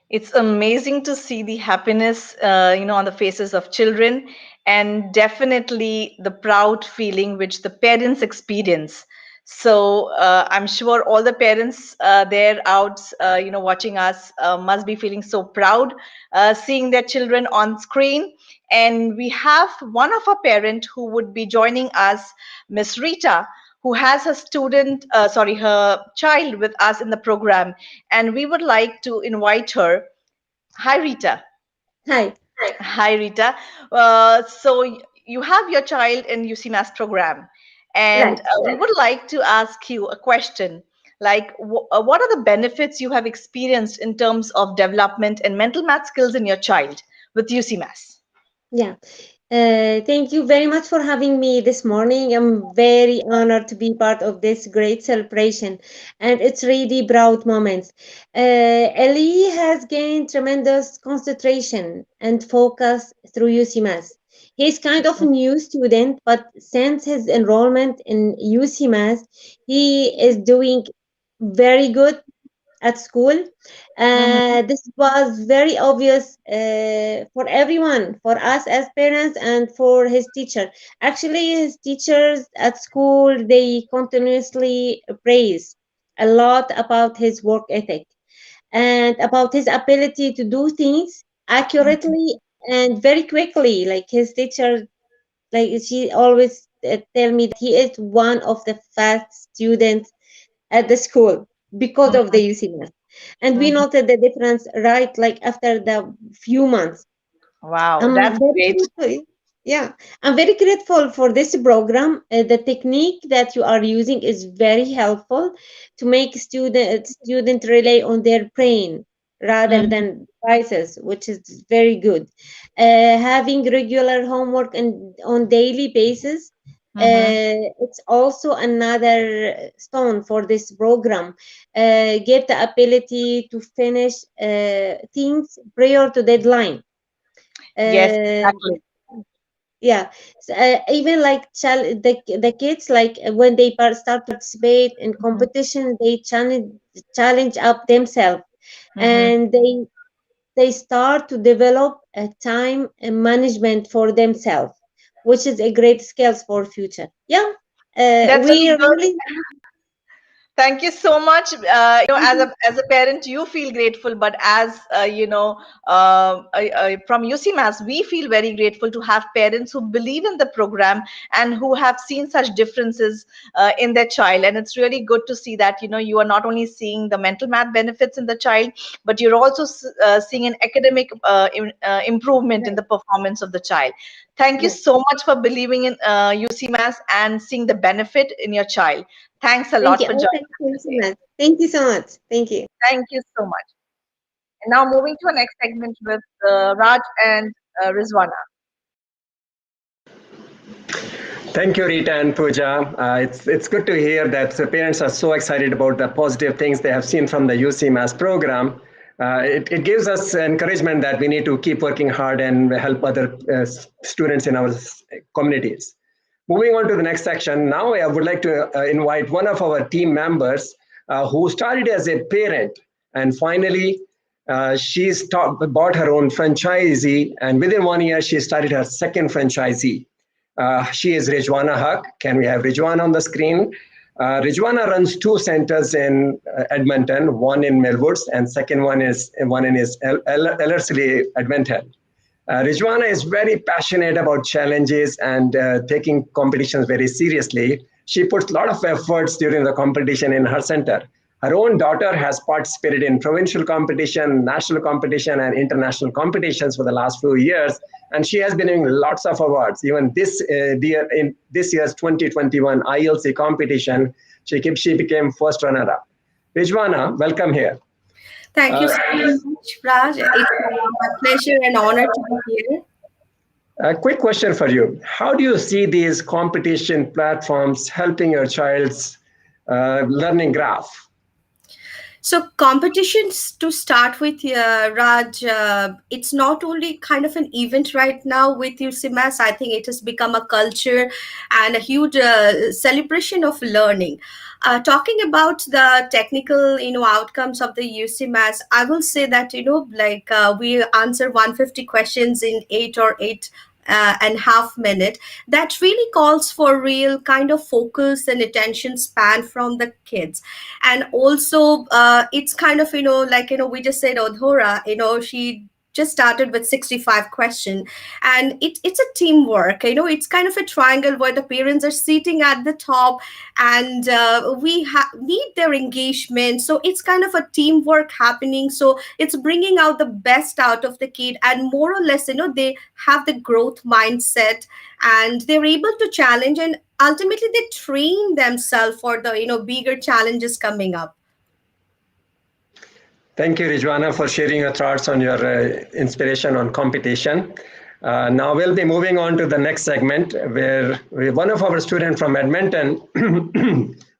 It's amazing to see the happiness, on the faces of children, and definitely the proud feeling which the parents experience. So I'm sure all the parents there out, watching us must be feeling so proud seeing their children on screen. And we have one of our parent who would be joining us, Miss Rita, who has her child with us in the program, and we would like to invite her. Hi, Rita. Hi. Hi, Rita. You have your child in UCMAS program, and Right. we would like to ask you a question. Like, what are the benefits you have experienced in terms of development and mental math skills in your child with UCMAS? Yeah. Thank you very much for having me this morning. I'm very honored to be part of this great celebration, and it's really proud moments. Ellie has gained tremendous concentration and focus through UCMAS. He's kind of a new student, but since his enrollment in UCMAS, he is doing very good at school. This was very obvious for everyone, for us as parents, and for his teacher. Actually, his teachers at school, they continuously praise a lot about his work ethic and about his ability to do things accurately and very quickly. Like his teacher, like she always tell me that he is one of the fast students at the school because of the UCMAS. And we noted the difference right like after the few months. Wow, I'm that's very great. grateful. Yeah, I'm very grateful for this program. The technique that you are using is very helpful to make student rely on their brain rather than devices, which is very good. Having regular homework and on daily basis, it's also another stone for this program. Give the ability to finish things prior to deadline. Yes, uh, exactly. yeah. Even like the kids, like when they start to participate in competition, they challenge up themselves, and they start to develop a time management for themselves, which is a great skills for future. Yeah. That's We very good. really Thank you so much. thank As you. a parent, you feel grateful, but as from UCMAS, we feel very grateful to have parents who believe in the program and who have seen such differences in their child. And it's really good to see that you are not only seeing the mental math benefits in the child, but you're also seeing an academic improvement in Right. the performance of the child. Thank you Yeah. so much for believing in UCMAS and seeing the benefit in your child. Thanks a Thank lot you. for Oh, joining thank us you so today. much. Thank you so much. Thank you. Thank you so much. And now moving to our next segment with Raj and Rizwana. Thank you, Rita and Pooja. It's good to hear that the parents are so excited about the positive things they have seen from the UCMAS program. It gives us encouragement that we need to keep working hard and help other students in our communities. Moving on to the next section, now I would like to invite one of our team members who started as a parent and finally bought her own franchisee, and within 1 year she started her second franchisee. She is Rijwana Haq. Can we have Rijwana on the screen? Rijwana runs two centers in Edmonton, one in Millwoods, and second one in his Ellerslie, Edmonton. Rijwana is very passionate about challenges and taking competitions very seriously. She puts a lot of efforts during the competition in her center. Her own daughter has participated in provincial competition, national competition, and international competitions for the last few years, and she has been winning lots of awards. Even in this year's 2021 ILC competition, she became first runner-up. Rijwana, welcome here. Thank you so much, Raj. It's my pleasure and honor to be here. A quick question for you. How do you see these competition platforms helping your child's learning graph? So competitions to start with, Raj, it's not only kind of an event right now with UCMAS. I think it has become a culture and a huge celebration of learning. Talking about the technical, outcomes of the UCMAS, I will say that, we answer 150 questions in 8 and a half minutes. That really calls for real kind of focus and attention span from the kids. And also it's kind of we just said Odhora, she just started with 65 question, and it's a teamwork. It's kind of a triangle where the parents are sitting at the top, and we need their engagement, so it's kind of a teamwork happening. So it's bringing out the best out of the kid, and more or less, they have the growth mindset, and they're able to challenge, and ultimately they train themselves for the bigger challenges coming up. Thank you, Rijwana, for sharing your thoughts on your inspiration on competition. Now we'll be moving on to the next segment where one of our students from Edmonton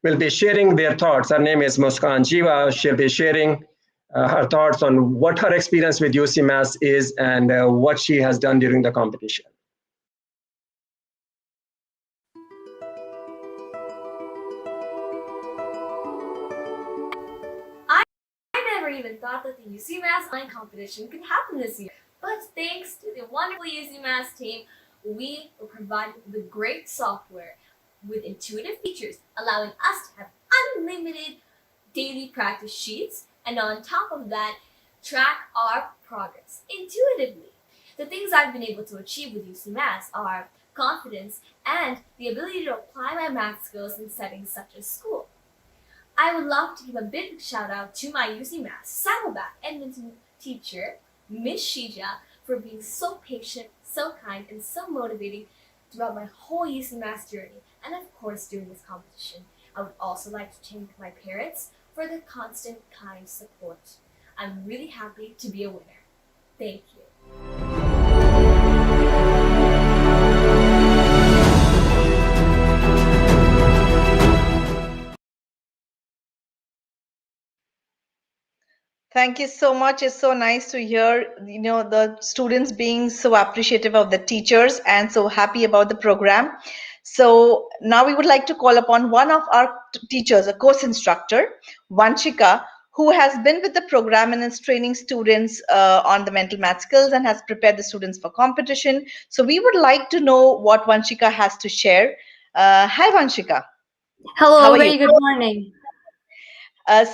will be sharing their thoughts. Her name is Muskan Jiva. She'll be sharing her thoughts on what her experience with UCMAS is and what she has done during the competition. even thought that the UCMAS online competition could happen this year. But thanks to the wonderful UCMAS team, we were provided with great software with intuitive features, allowing us to have unlimited daily practice sheets, and on top of that, track our progress intuitively. The things I've been able to achieve with UCMAS are confidence and the ability to apply my math skills in settings such as school. I would love to give a big shout out to my UCMAS Saddleback Edmonton teacher, Miss Shija, for being so patient, so kind, and so motivating throughout my whole UCMAS journey, and of course during this competition. I would also like to thank my parents for their constant kind support. I'm really happy to be a winner. Thank you. Thank you so much. It's so nice to hear, the students being so appreciative of the teachers and so happy about the program. So now we would like to call upon one of our teachers, a course instructor, Vanshika, who has been with the program and is training students on the mental math skills and has prepared the students for competition. So we would like to know what Vanshika has to share. Hi, Vanshika. Hello, How are you? very good morning.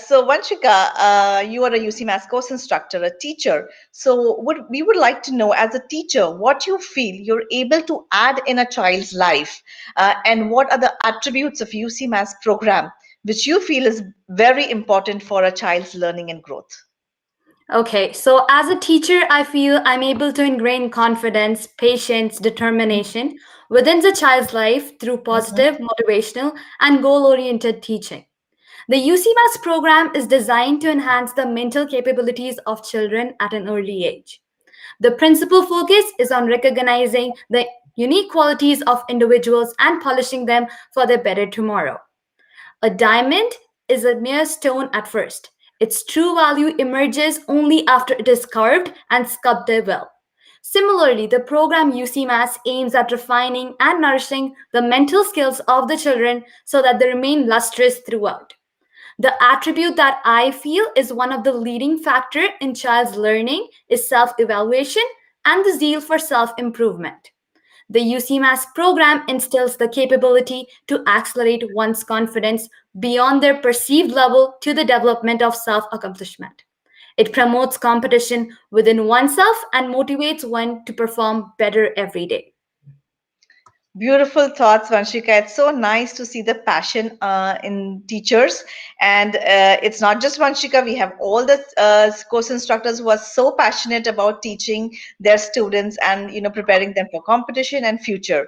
So Vanshika, you are a UCMAS course instructor, a teacher. So we would like to know, as a teacher, what you feel you're able to add in a child's life, and what are the attributes of UCMAS program which you feel is very important for a child's learning and growth. Okay, so as a teacher, I feel I'm able to ingrain confidence, patience, determination within the child's life through positive, motivational, and goal oriented teaching. The UCMAS program is designed to enhance the mental capabilities of children at an early age. The principal focus is on recognizing the unique qualities of individuals and polishing them for their better tomorrow. A diamond is a mere stone at first. Its true value emerges only after it is carved and sculpted well. Similarly, the program UCMAS aims at refining and nourishing the mental skills of the children so that they remain lustrous throughout. The attribute that I feel is one of the leading factor in child's learning is self-evaluation and the zeal for self-improvement. The UCMAS program instills the capability to accelerate one's confidence beyond their perceived level to the development of self-accomplishment. It promotes competition within oneself and motivates one to perform better every day. Beautiful thoughts, Vanshika. It's so nice to see the passion in teachers. And it's not just Vanshika. We have all the course instructors who are so passionate about teaching their students and preparing them for competition and future.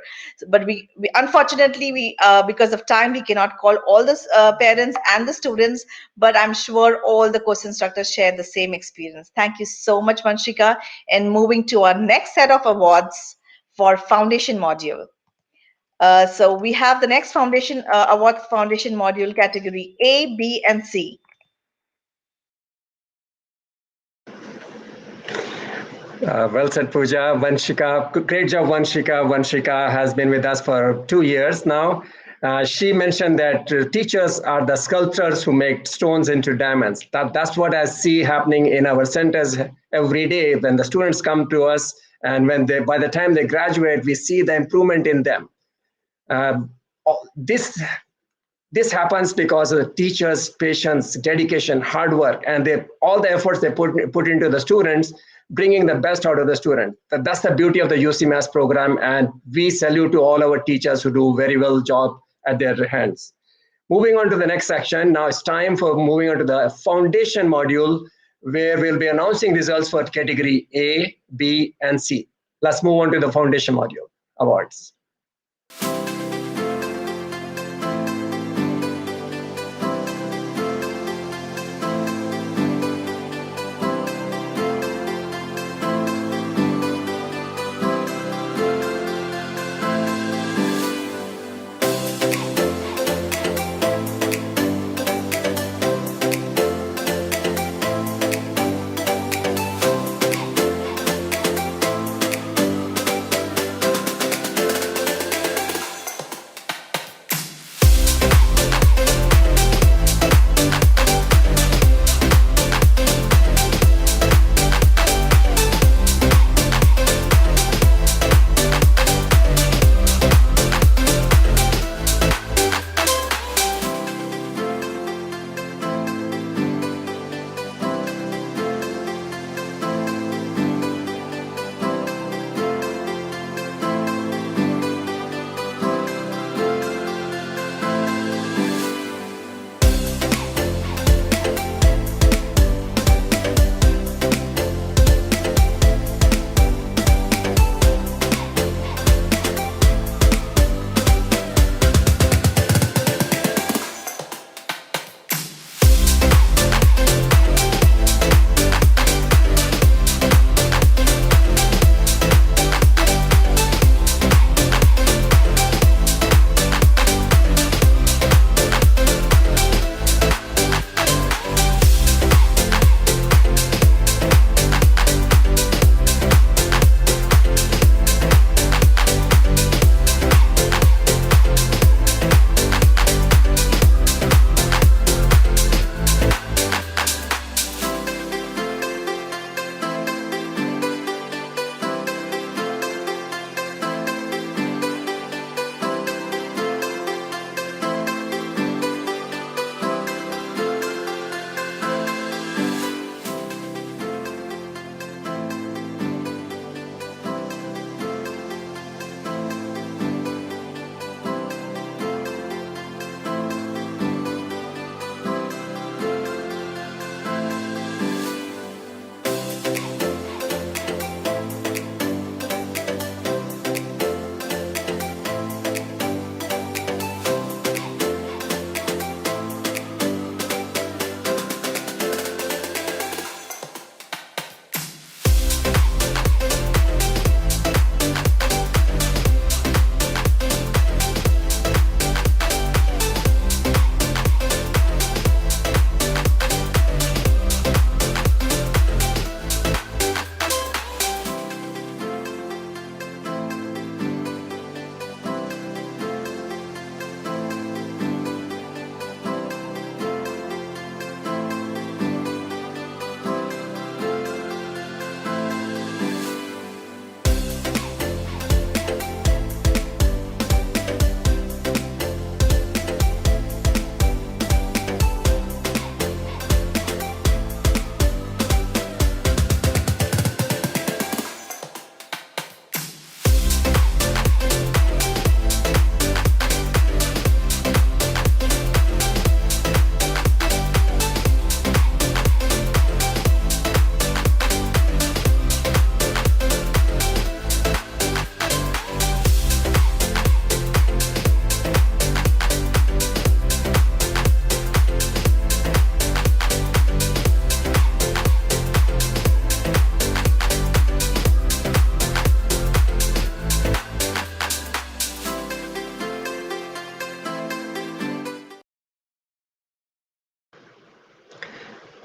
But we unfortunately, because of time, we cannot call all the parents and the students. But I'm sure all the course instructors share the same experience. Thank you so much, Vanshika. And moving to our next set of awards for foundation module. So we have the next foundation award foundation module category A, B, and C. Well said, Pooja. Vanshika, great job, Vanshika. Vanshika has been with us for 2 years now. She mentioned that teachers are the sculptors who make stones into diamonds. That's what I see happening in our centers every day when the students come to us, and by the time they graduate, we see the improvement in them. This happens because of the teachers' patience, dedication, hard work, and all the efforts they put into the students, bringing the best out of the student. That's the beauty of the UCMAS program, and we salute to all our teachers who do very well job at their hands. Moving on to the next section, now it's time for moving on to the foundation module, where we'll be announcing results for category A, B, and C. Let's move on to the foundation module awards.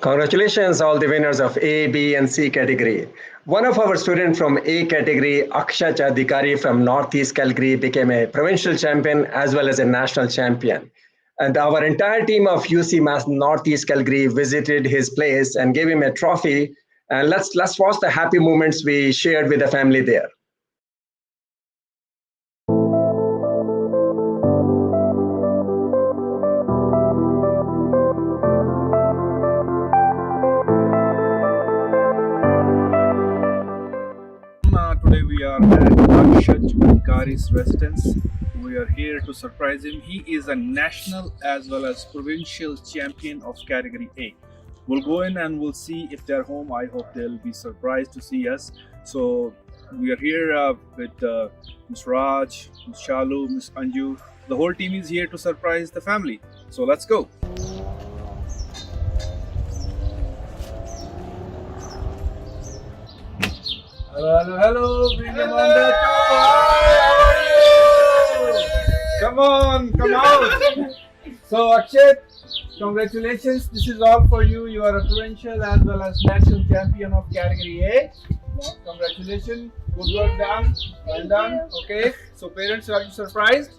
Congratulations, all the winners of A, B, and C category. One of our students from A category, Akshat Adhikari from Northeast Calgary, became a provincial champion as well as a national champion. And our entire team of UCMAS Northeast Calgary visited his place and gave him a trophy. And let's watch the happy moments we shared with the family there. Today we are at Akshat Adhikari's residence. We are here to surprise him. He is a national as well as provincial champion of category A. We'll go in and we'll see if they're home. I hope they'll be surprised to see us. So we are here with Ms. Raj, Ms. Shalu, Ms. Anju. The whole team is here to surprise the family. So let's go. Hello, bring them on the tour. Come on, come out. So Akshat, congratulations. This is all for you. You are a provincial as well as national champion of category A. Congratulations. Good work done. Well done. Okay. So parents, are you surprised?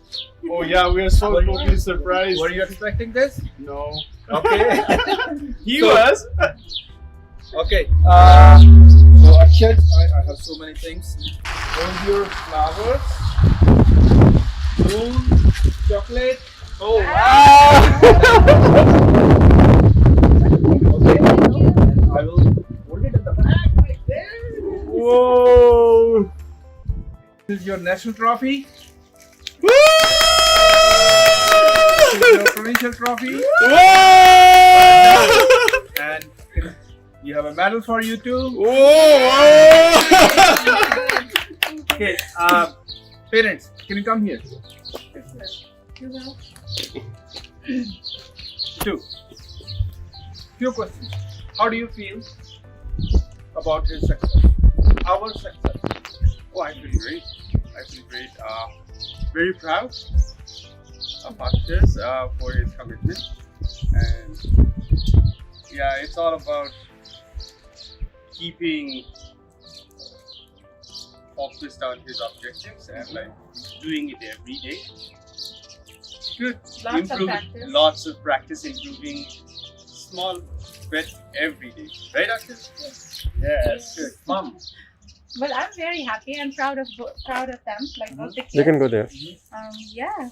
Oh yeah, we are so totally surprised. Were you expecting this? No. Okay. He was. Okay. So Akshat, I have so many things. Hold your flowers, balloon, chocolate. Oh wow! Okay. I will hold it at the back like this. Whoa! This is your national trophy. Woo! This is your provincial trophy. Whoa! And you have a medal for you too. Whoa! Okay, parents, can you come here? Two. Few questions. How do you feel about his success? Our success. Oh, I feel great. I feel great. Very proud of Akshat for his commitment. And yeah, it's all about keeping focused on his objectives and like doing it every day. Good. Lots of practice, improving small bit every day. Right, Akshat? Yes. Yes. Good. Mom. Well, I'm very happy and proud of them, like both the kids. You can go there. Yeah,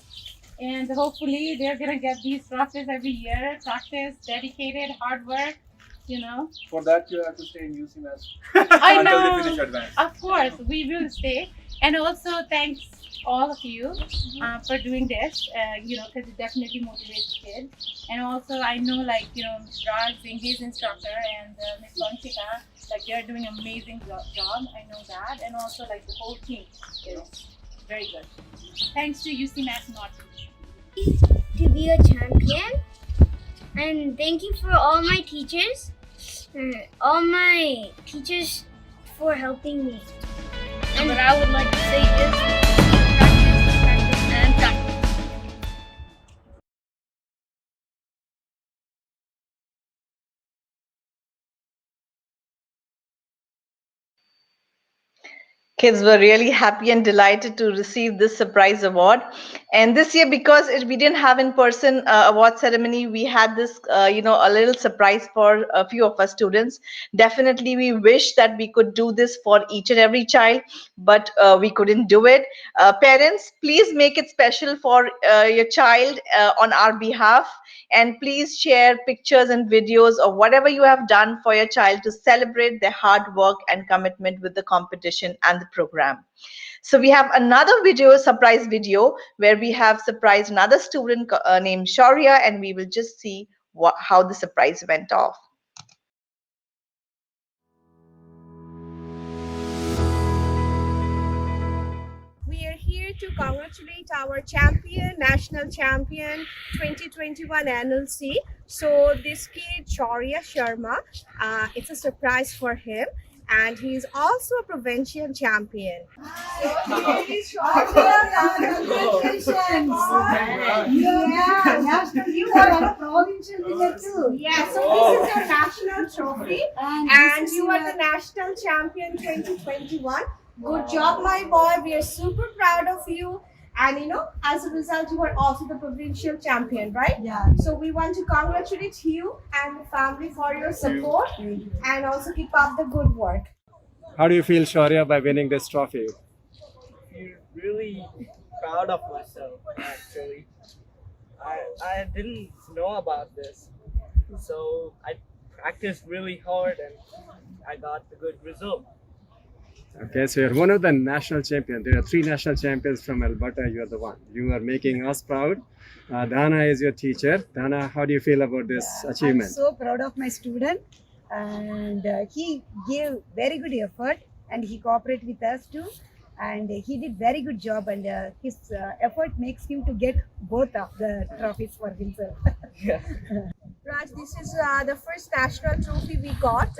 and hopefully they're gonna get these trophies every year. Practice, dedicated, hard work. You know. For that, you have to stay in UCMAS I until know. they finish advance. Of course, we will stay. And also, thanks all of you for doing this. You know, because it definitely motivates kids. And also, I know, like, you know, Ms. Raj, Zingi's instructor, and Ms. Vanshika, like, they're doing an amazing job. I know that. And also, like, the whole team is very good. Thanks to UCMAS North. To be a champion, and thank you for all my teachers, for helping me. And what I would like to say is practice, and practice. Kids were really happy and delighted to receive this surprise award. And this year, because we didn't have in-person award ceremony, we had this, a little surprise for a few of our students. Definitely, we wish that we could do this for each and every child, but we couldn't do it. Parents, please make it special for your child on our behalf. And please share pictures and videos of whatever you have done for your child to celebrate their hard work and commitment with the competition and the program. So we have another surprise video, where we have surprised another student named Shaurya, and we will just see how the surprise went off. We are here to congratulate our champion, national champion 2021 NLC. So this kid, Shaurya Sharma, it's a surprise for him. and he is also a provincial champion. You are a provincial winner too. Yeah, so this is your national trophy, and you are the national champion 2021. Good job, my boy. We are super proud of you. And as a result, you are also the provincial champion, right? Yeah. So we want to congratulate you and the family for your support and also keep up the good work. How do you feel, Shaurya, by winning this trophy? Feel really proud of myself, actually. I didn't know about this, so I practiced really hard and I got the good result. Okay, so you're one of the national champions. There are 3 national champions from Alberta. You are the one. You are making us proud. Dana is your teacher. Dana, how do you feel about this achievement? I'm so proud of my student, and he gave very good effort, and he cooperated with us too, and he did very good job, and his effort makes him to get both of the trophies for himself. Raj, this is the first national trophy we got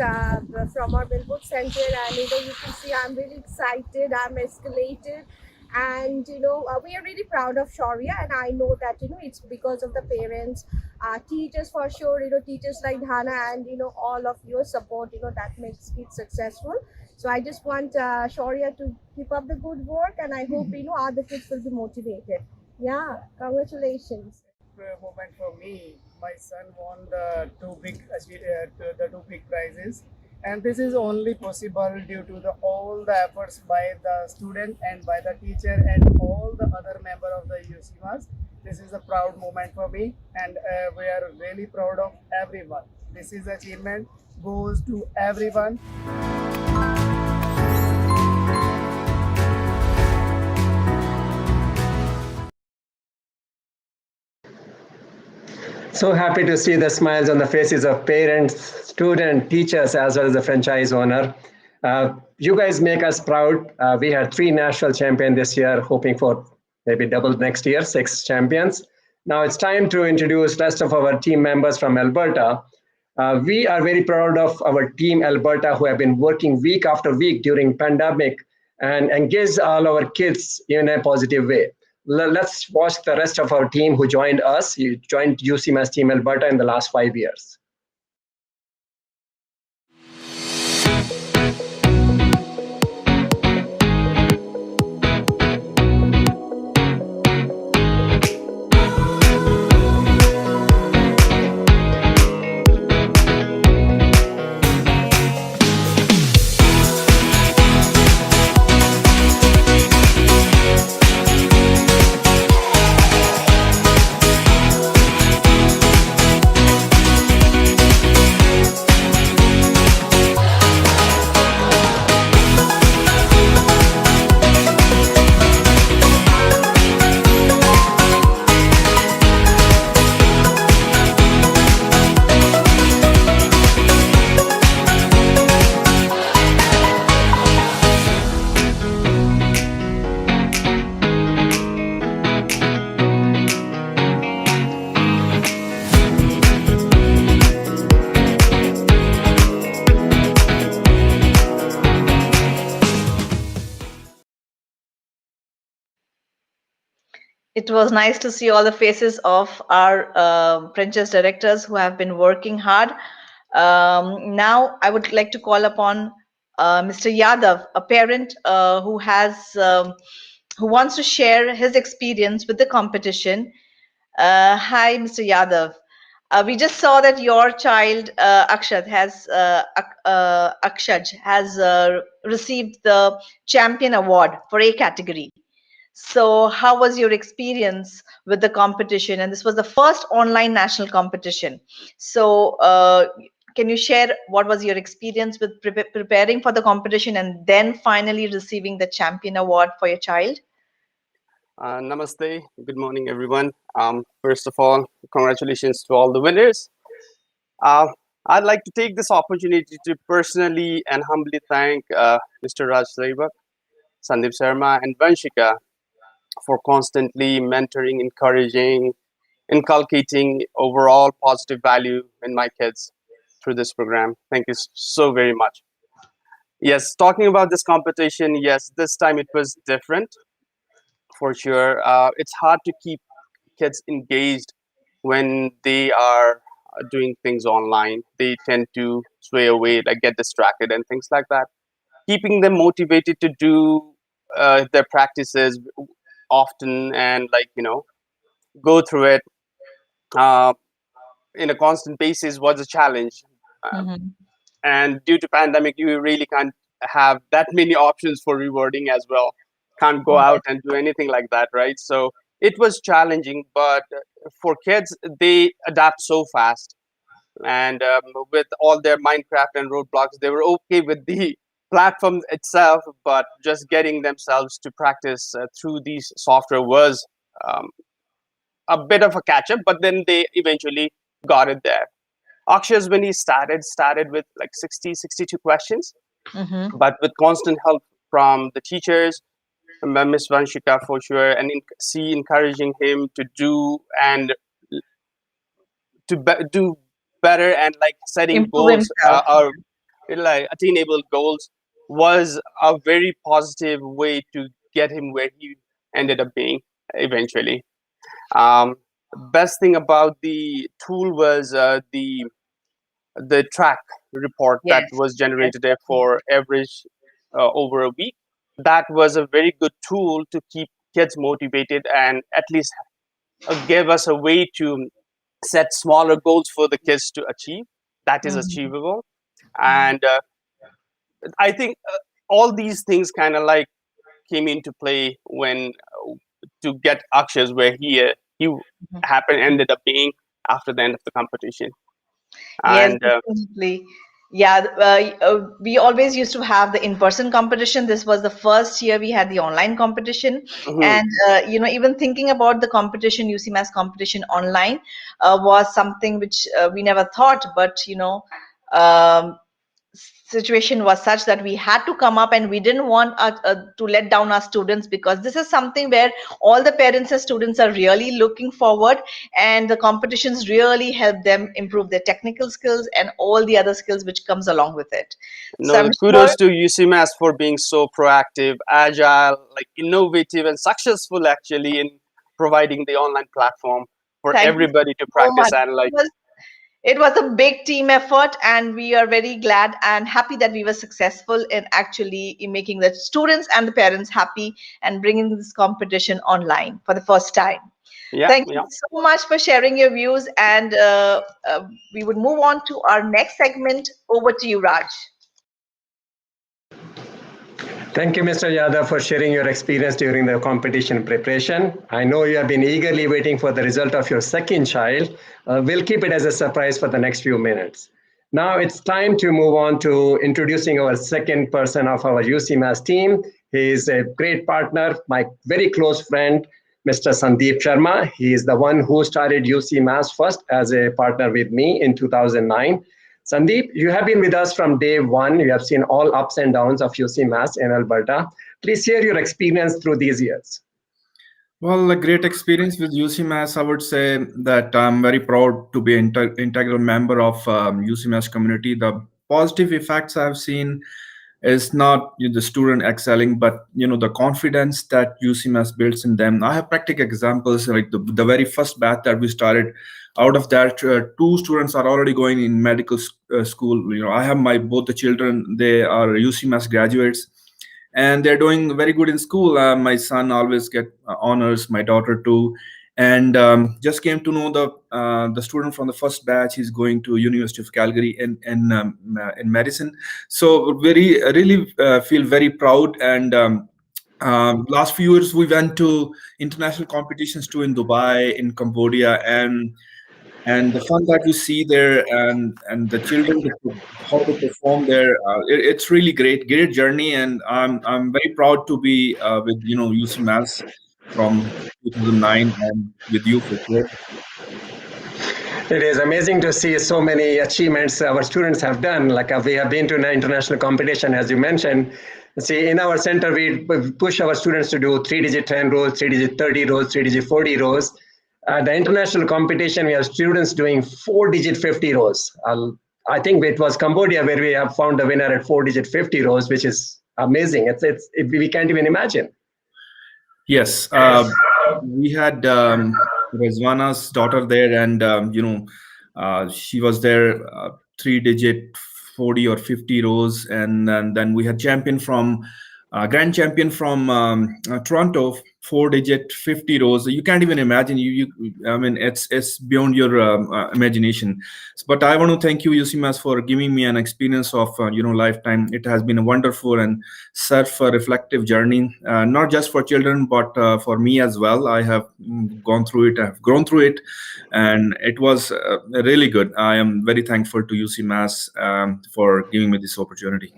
from our Billboard Center, and you can see I'm really excited. I'm escalated, and we are really proud of Shaurya, and I know that it's because of the parents, teachers for sure. Teachers like Dhana, and all of your support. That makes kids successful. So I just want Shaurya to keep up the good work, and I hope other kids will be motivated. Yeah, congratulations. Moment for me. My son won the two big prizes, and this is only possible due to all the efforts by the student and by the teacher and all the other member of the UCMAS. This is a proud moment for me, and we are really proud of everyone. This is achievement goes to everyone. So happy to see the smiles on the faces of parents, students, teachers, as well as the franchise owner. You guys make us proud. We had 3 national champions this year, hoping for maybe double next year, 6 champions. Now it's time to introduce rest of our team members from Alberta. We are very proud of our team Alberta, who have been working week after week during pandemic and engage all our kids in a positive way. Let's watch the rest of our team who joined us. You joined UCMAS Team Alberta in the last 5 years. It was nice to see all the faces of our franchise directors who have been working hard. Now, I would like to call upon Mr. Yadav, a parent who wants to share his experience with the competition. Hi, Mr. Yadav. We just saw that your child Akshad has received the champion award for A category. So, how was your experience with the competition? And this was the first online national competition. So, can you share what was your experience with preparing for the competition and then finally receiving the champion award for your child? Namaste. Good morning, everyone. First of all, congratulations to all the winners. I'd like to take this opportunity to personally and humbly thank Mr. Raj Saibak, Sandeep Sharma, and Vanshika for constantly mentoring, encouraging, inculcating overall positive value in my kids through this program. Thank you so very much. Yes, talking about this competition, yes, this time it was different for sure. It's hard to keep kids engaged when they are doing things online. They tend to sway away, like get distracted and things like that. Keeping them motivated to do their practices often and go through it uh, in a constant basis was a challenge. And due to pandemic, you really can't have that many options for rewarding as well. Can't go out and do anything like that, right? So it was challenging, but for kids, they adapt so fast. And with all their Minecraft and roadblocks, they were okay with the platform itself, but just getting themselves to practice through these software was um, a bit of a catch up, but then they eventually got it there. Akshas, when he started with like 60, 62 questions, but with constant help from the teachers, Miss Vanshika for sure, and encouraging him to do and do better and like setting Improve goals, himself. or like attainable goals, was a very positive way to get him where he ended up being eventually. Um, Best thing about the tool was the track report that Yes. was generated there for average over a week. That was a very good tool to keep kids motivated and at least give us a way to set smaller goals for the kids to achieve. That is achievable. And I think all these things kind of like came into play when to get Akshas where he happened ended up being after the end of the competition. Yes, And definitely. Yeah, we always used to have the in-person competition. This was the first year we had the online competition, mhm. and even thinking about the competition, UCMAS competition online, was something which we never thought. But um, situation was such that we had to come up, and we didn't want to let down our students, because this is something where all the parents and students are really looking forward, and the competitions really help them improve their technical skills and all the other skills which comes along with it. So No, I'm sure. kudos to UCMAS for being so proactive, agile, like innovative and successful actually in providing the online platform for Thank you everybody to so practice much. and like It was a big team effort, and we are very glad and happy that we were successful in making the students and the parents happy and bringing this competition online for the first time. yeah, Thank you yeah. so much for sharing your views, and we would move on to our next segment. Over to you, Raj. Thank you, Mr. Yadav, for sharing your experience during the competition preparation. I know you have been eagerly waiting for the result of your second child. We'll keep it as a surprise for the next few minutes. Now it's time to move on to introducing our second person of our UCMAS team. He is a great partner, my very close friend, Mr. Sandeep Sharma. He is the one who started UCMAS first as a partner with me in 2009. Sandeep, you have been with us from day one. You have seen all ups and downs of UCMAS in Alberta. Please share your experience through these years. Well, a great experience with UCMAS. I would say that I'm very proud to be an integral member of UCMAS community. The positive effects I've seen is not the student excelling, but the confidence that UCMAS builds in them. I have practical examples, like the very first batch that we started. Out of that, two students are already going in medical school. I have my both the children. They are UCMAS graduates, and they're doing very good in school. My son always get honors, my daughter too. And just came to know the student from the first batch. He's going to University of Calgary in medicine. So very really feel very proud. And last few years we went to international competitions too, in Dubai, in Cambodia, and the fun that you see there, and the children, how to perform there, it's really great journey. And I'm very proud to be with UCMAS from 2009, and with you for sure. It is amazing to see so many achievements our students have done. Like we have been to an international competition, as you mentioned. See, in our center, we push our students to do 3-digit 10 rows, 3-digit 30 rows, 3-digit 40 rows. The international competition, we have students doing 4-digit 50 rows. I think it was Cambodia where we have found the winner at 4-digit 50 rows, which is amazing. We can't even imagine. Yes, we had Rizwana's daughter there, and she was there 3-digit 40 or 50 rows, and then we had champion from grand champion from Toronto, 4-digit 50 rows. You can't even imagine. I mean, it's beyond your imagination. But I want to thank you, UCMAS, for giving me an experience of lifetime. It has been a wonderful and self-reflective journey, not just for children, but for me as well. I have gone through it, I have grown through it, and it was really good. I am very thankful to UCMAS for giving me this opportunity.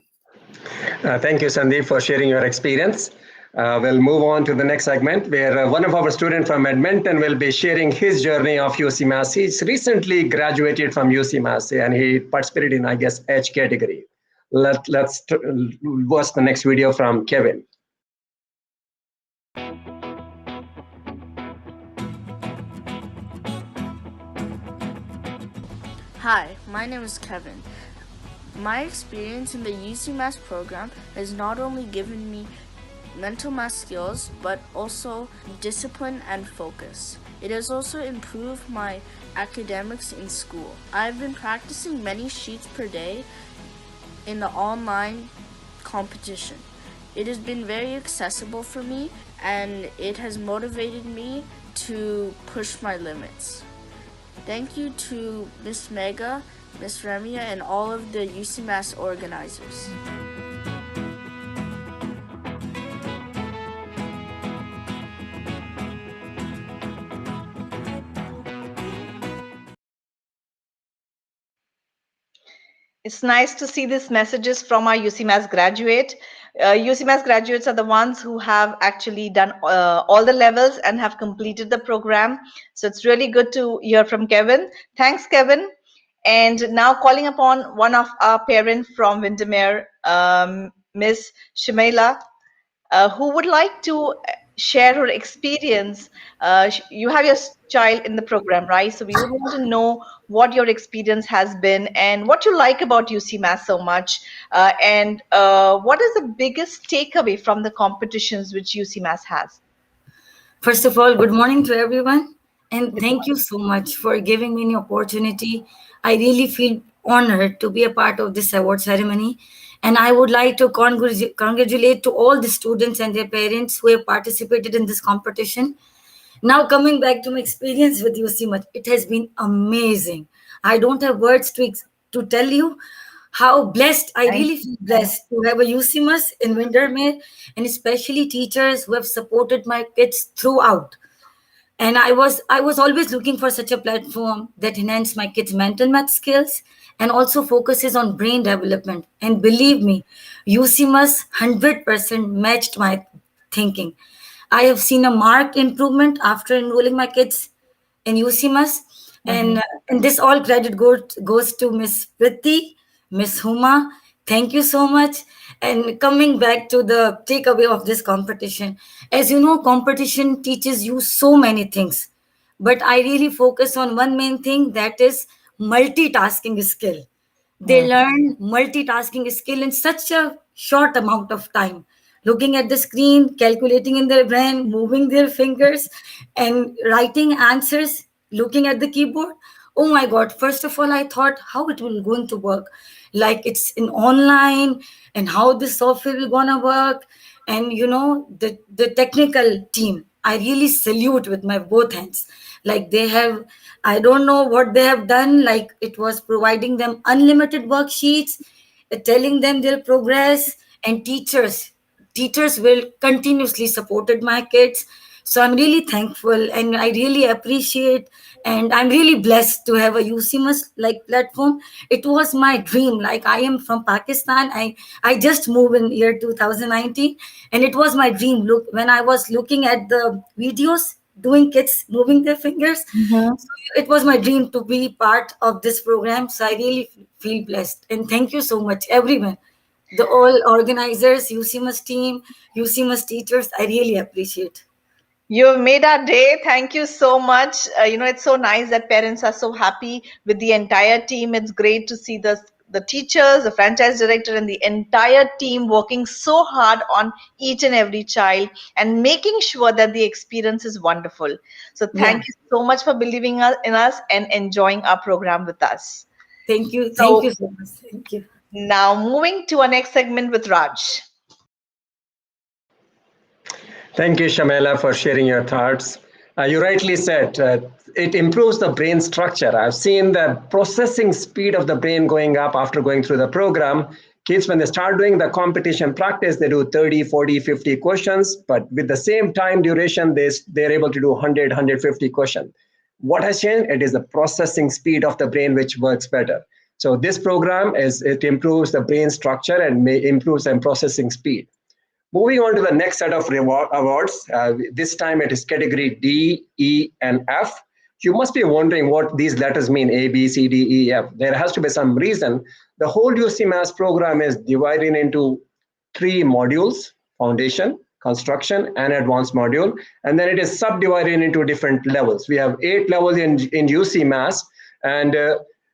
Thank you, Sandeep, for sharing your experience. We'll move on to the next segment where one of our students from Edmonton will be sharing his journey of UCMAS. He's recently graduated from UCMAS and he participated in, I guess, H category. Let's watch the next video from Kevin. Hi, my name is Kevin. My experience in the UCMAS program has not only given me mental math skills but also discipline and focus. It has also improved my academics in school. I've been practicing many sheets per day in the online competition. It has been very accessible for me and it has motivated me to push my limits. Thank you to Miss Mega, Miss Remia, and all of the UCMAS organizers. It's nice to see these messages from our UCMAS graduate. UCMAS graduates are the ones who have actually done all the levels and have completed the program. So it's really good to hear from Kevin. Thanks, Kevin. And now calling upon one of our parents from Windermere, Miss Shemaila, who would like to share her experience. You have your child in the program, right? So we would want to know what your experience has been and what you like about UCMAS so much, and what is the biggest takeaway from the competitions which UCMAS has? First of all, good morning to everyone, and thank you so much for giving me the opportunity. I really feel honored to be a part of this award ceremony, and I would like to congratulate to all the students and their parents who have participated in this competition. Now, coming back to my experience with UCMAS, it has been amazing. I don't have words to tell you how blessed I really feel blessed to have a UCMAS in Windermere, and especially teachers who have supported my kids throughout. And I was always looking for such a platform that enhances my kids' mental math skills and also focuses on brain development. And believe me, UCMAS 100% matched my thinking. I have seen a marked improvement after enrolling my kids in UCMAS, and this all credit goes to Miss Priti, Miss Huma. Thank you so much. And coming back to the takeaway of this competition, as you know, competition teaches you so many things, but I really focus on one main thing, that is multitasking skill. They learn multitasking skill in such a short amount of time, looking at the screen, calculating in their brain, moving their fingers, and writing answers, looking at the keyboard. Oh my god, first of all I thought how it will going to work, like it's in online, and how this software will gonna work. And the technical team, I really salute with my both hands. Like they have, I don't know what they have done, like it was providing them unlimited worksheets, telling them their progress. And teachers will continuously supported my kids. So I'm really thankful and I really appreciate, and I'm really blessed to have a UCMAS like platform. It was my dream. Like I am from Pakistan. I just moved in year 2019, and it was my dream. Look, when I was looking at the videos doing kids moving their fingers, so it was my dream to be part of this program. So I really feel blessed, and thank you so much everyone, the all organizers, UCMAS team, UCMAS teachers. I really appreciate. You have made our day. Thank you so much. It's so nice that parents are so happy with the entire team. It's great to see the teachers, the franchise director, and the entire team working so hard on each and every child and making sure that the experience is wonderful. So Yeah. thank you so much for believing in us and enjoying our program with us. Thank you. Thank you So so much. Thank you. now moving to our next segment with Raj. Thank you, Shamela, for sharing your thoughts. You rightly said it improves the brain structure. I've seen the processing speed of the brain going up after going through the program. Kids, when they start doing the competition practice, they do 30, 40, 50 questions, but with the same time duration, they're able to do 100, 150 questions. What has changed? It is the processing speed of the brain which works better. So this program it improves the brain structure and improves the processing speed. Moving on to the next set of awards, this time it is category D, E, and F. You must be wondering what these letters mean, A, B, C, D, E, F. There has to be some reason. The whole UCMAS program is divided into 3 modules: foundation, construction, and advanced module. And then it is subdivided into different levels. We have 8 levels in UCMAS, and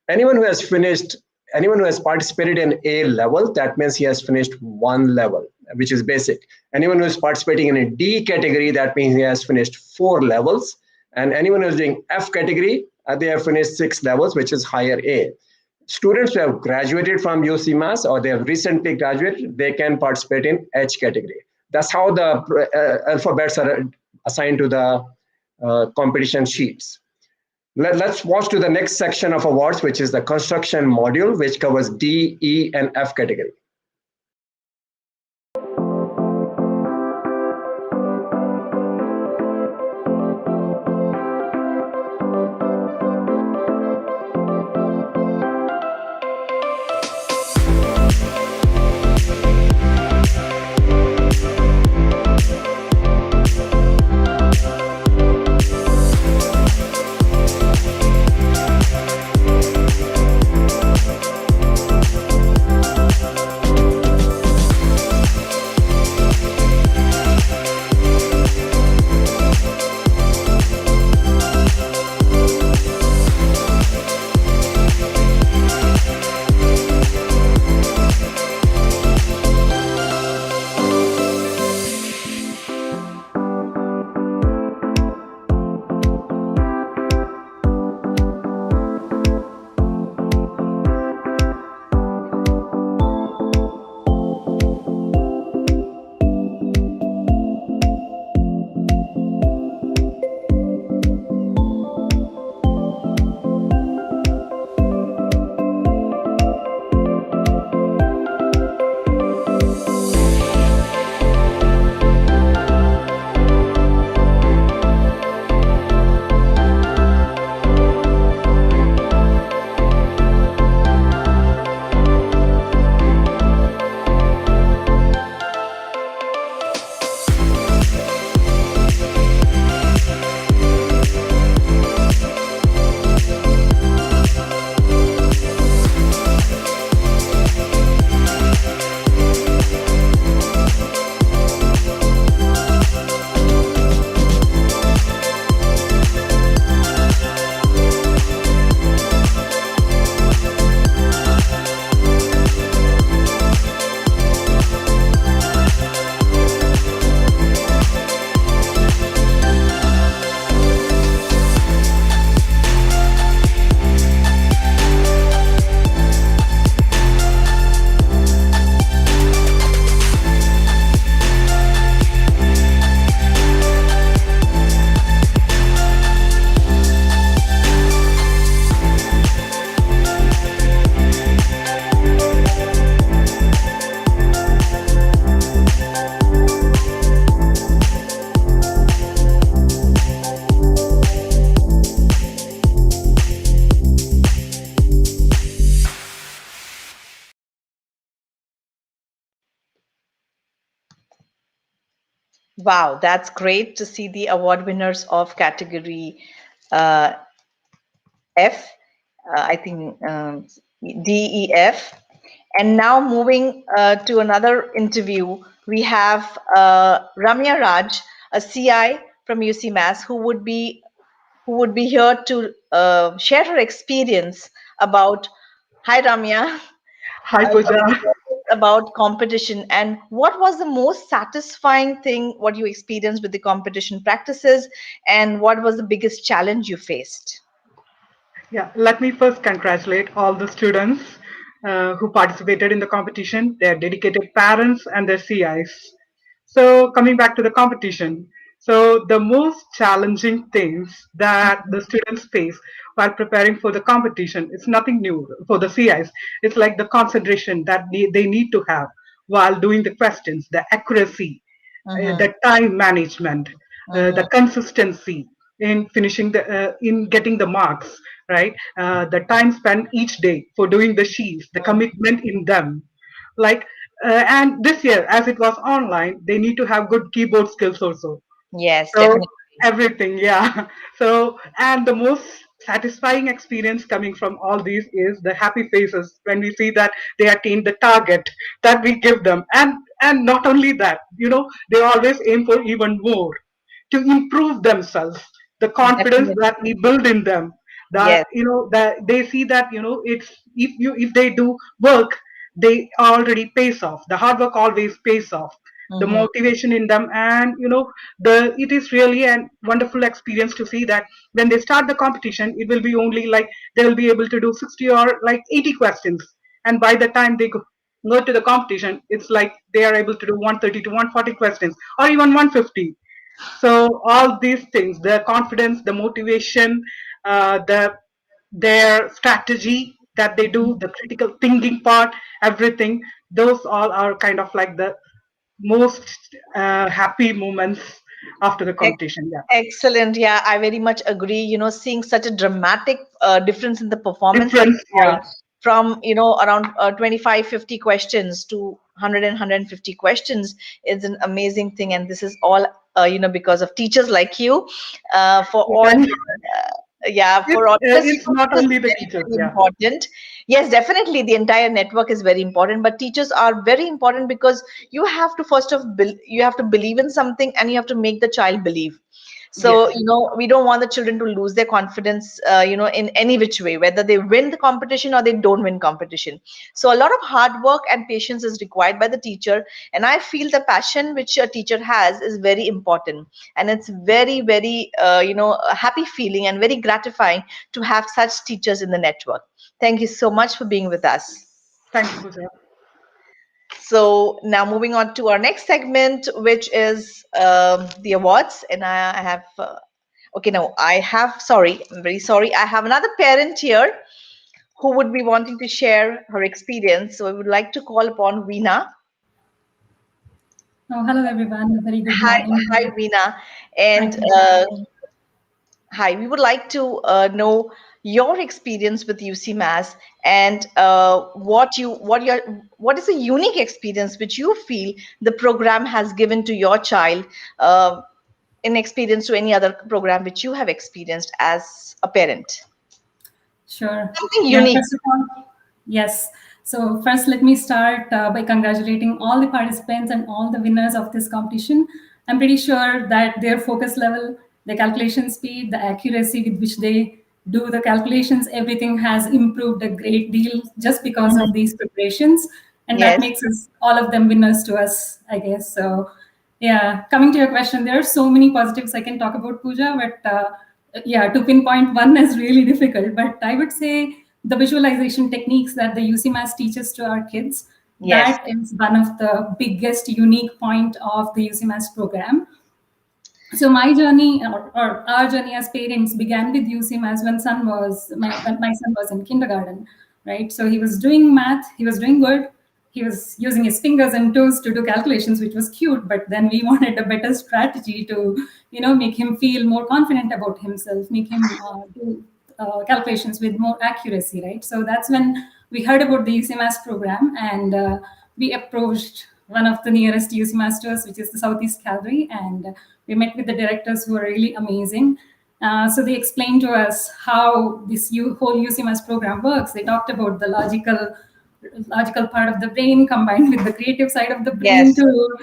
anyone who has participated in A level, that means he has finished 1 level, which is basic. Anyone who is participating in a D category, that means he has finished 4 levels. And anyone who is doing F category, they have finished 6 levels, which is higher A. Students who have graduated from UCMAS or they have recently graduated, they can participate in H category. That's how the alphabets are assigned to the competition sheets. Let's watch to the next section of awards, which is the construction module, which covers D, E, and F category. Wow, that's great to see the award winners of category uh, F, I think D, E, F. And now moving to another interview, we have Ramya Raj, a CI from UCMAS who would be here to share her experience about. Hi, Ramya. Hi, Pooja. About competition and what was the most satisfying thing what you experienced with the competition practices and what was the biggest challenge you faced? Yeah, let me first congratulate all the students who participated in the competition, their dedicated parents, and their CIs. So, coming back to the competition, so the most challenging things that the students face while preparing for the competition, it's nothing new for the CIs. It's like the concentration that they need to have while doing the questions, the accuracy, the time management, the consistency in finishing in getting the marks, right? The time spent each day for doing the sheets, the commitment in them, like. And this year, as it was online, they need to have good keyboard skills also. Yes, So definitely. everything, yeah. So and the most satisfying experience coming from all these is the happy faces when we see that they attain the target that we give them, and not only that, they always aim for even more to improve themselves, the confidence Definitely. that we build in them, that Yes. that they see that it's if they do work, they already pays off, the hard work always pays off, the Mhm. motivation in them. And the it is really a wonderful experience to see that when they start the competition, it will be only like they will be able to do 60 or like 80 questions, and by the time they go to the competition, it's like they are able to do 130 to 140 questions or even 150. So all these things, the confidence, the motivation, their strategy that they do, the critical thinking part, everything, those all are kind of like the most happy moments after the competition. Yeah. Excellent. Yeah, I very much agree. Seeing such a dramatic difference in the performance of Difference. the child Yeah. from, around 25, 50 questions to 100 and 150 questions is an amazing thing. And this is all, because of teachers like you, for all And yeah, for all because it's not teachers only are the very, teachers. very Yeah. important. Yes, definitely the entire network is very important, but teachers are very important because you have to you have to believe in something and you have to make the child believe. So, Yes. we don't want the children to lose their confidence, in any which way, whether they win the competition or they don't win competition. So, a lot of hard work and patience is required by the teacher. And I feel the passion which a teacher has is very important. And it's very, very, a happy feeling and very gratifying to have such teachers in the network. Thank you so much for being with us. Thank you, Pooja. So now moving on to our next segment, which is the awards, and I have okay. No, I have. Sorry, I'm very sorry. I have another parent here who would be wanting to share her experience. So I would like to call upon Veena. Oh, hello everyone. A very good Hi, morning. hi, Veena, Hi, and Pooja. hi. We would like to know your experience with UCMAS and what is a unique experience which you feel the program has given to your child, uh, in experience to any other program which you have experienced as a parent. Sure. Something Yeah, unique. first of all, yes. So first, let me start by congratulating all the participants and all the winners of this competition. I'm pretty sure that their focus level, the calculation speed, the accuracy with which they do the calculations, everything has improved a great deal just because Mhm. of these preparations. And that Yes. makes us all of them winners to us, I guess. So yeah, coming to your question, there are so many positives I can talk about, Pooja, but yeah, to pinpoint one is really difficult. But I would say the visualization techniques that the UCMAS teaches to our kids, Yes. that is one of the biggest unique point of the UCMAS program. So my journey or our journey as parents began with UCMAS when when my son was in kindergarten, right? So he was doing math, he was doing good, he was using his fingers and toes to do calculations, which was cute. But then we wanted a better strategy to, make him feel more confident about himself, make him do calculations with more accuracy, right? So that's when we heard about the UCMAS program, and we approached one of the nearest UCMAS to us, which is the Southeast Calgary, and we met with the directors who are really amazing. So they explained to us how this whole UCMAS program works. They talked about the logical part of the brain combined with the creative side of the brain Yes. to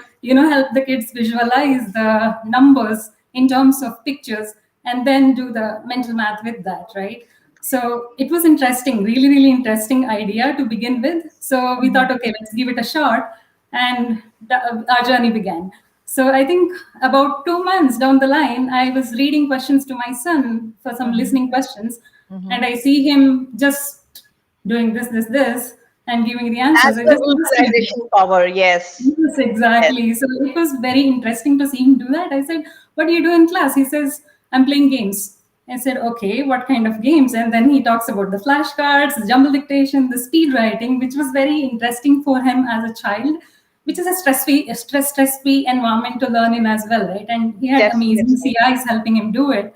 help the kids visualize the numbers in terms of pictures, and then do the mental math with that, right? So it was interesting, really, really interesting idea to begin with. So we thought, okay, let's give it a shot, and our journey began. So I think about 2 months down the line, I was reading questions to my son for some listening questions, and I see him just doing this, and giving the answers. That's I just the asked him. visualization power, yes. Yes, exactly. So it was very interesting to see him do that. I said, "What do you do in class?" He says, "I'm playing games." I said, "Okay, what kind of games?" And then he talks about the flashcards, the jumble dictation, the speed writing, which was very interesting for him as a child, which is a stress-free environment to learn in as well, right? And he had amazing Definitely. CIs helping him do it.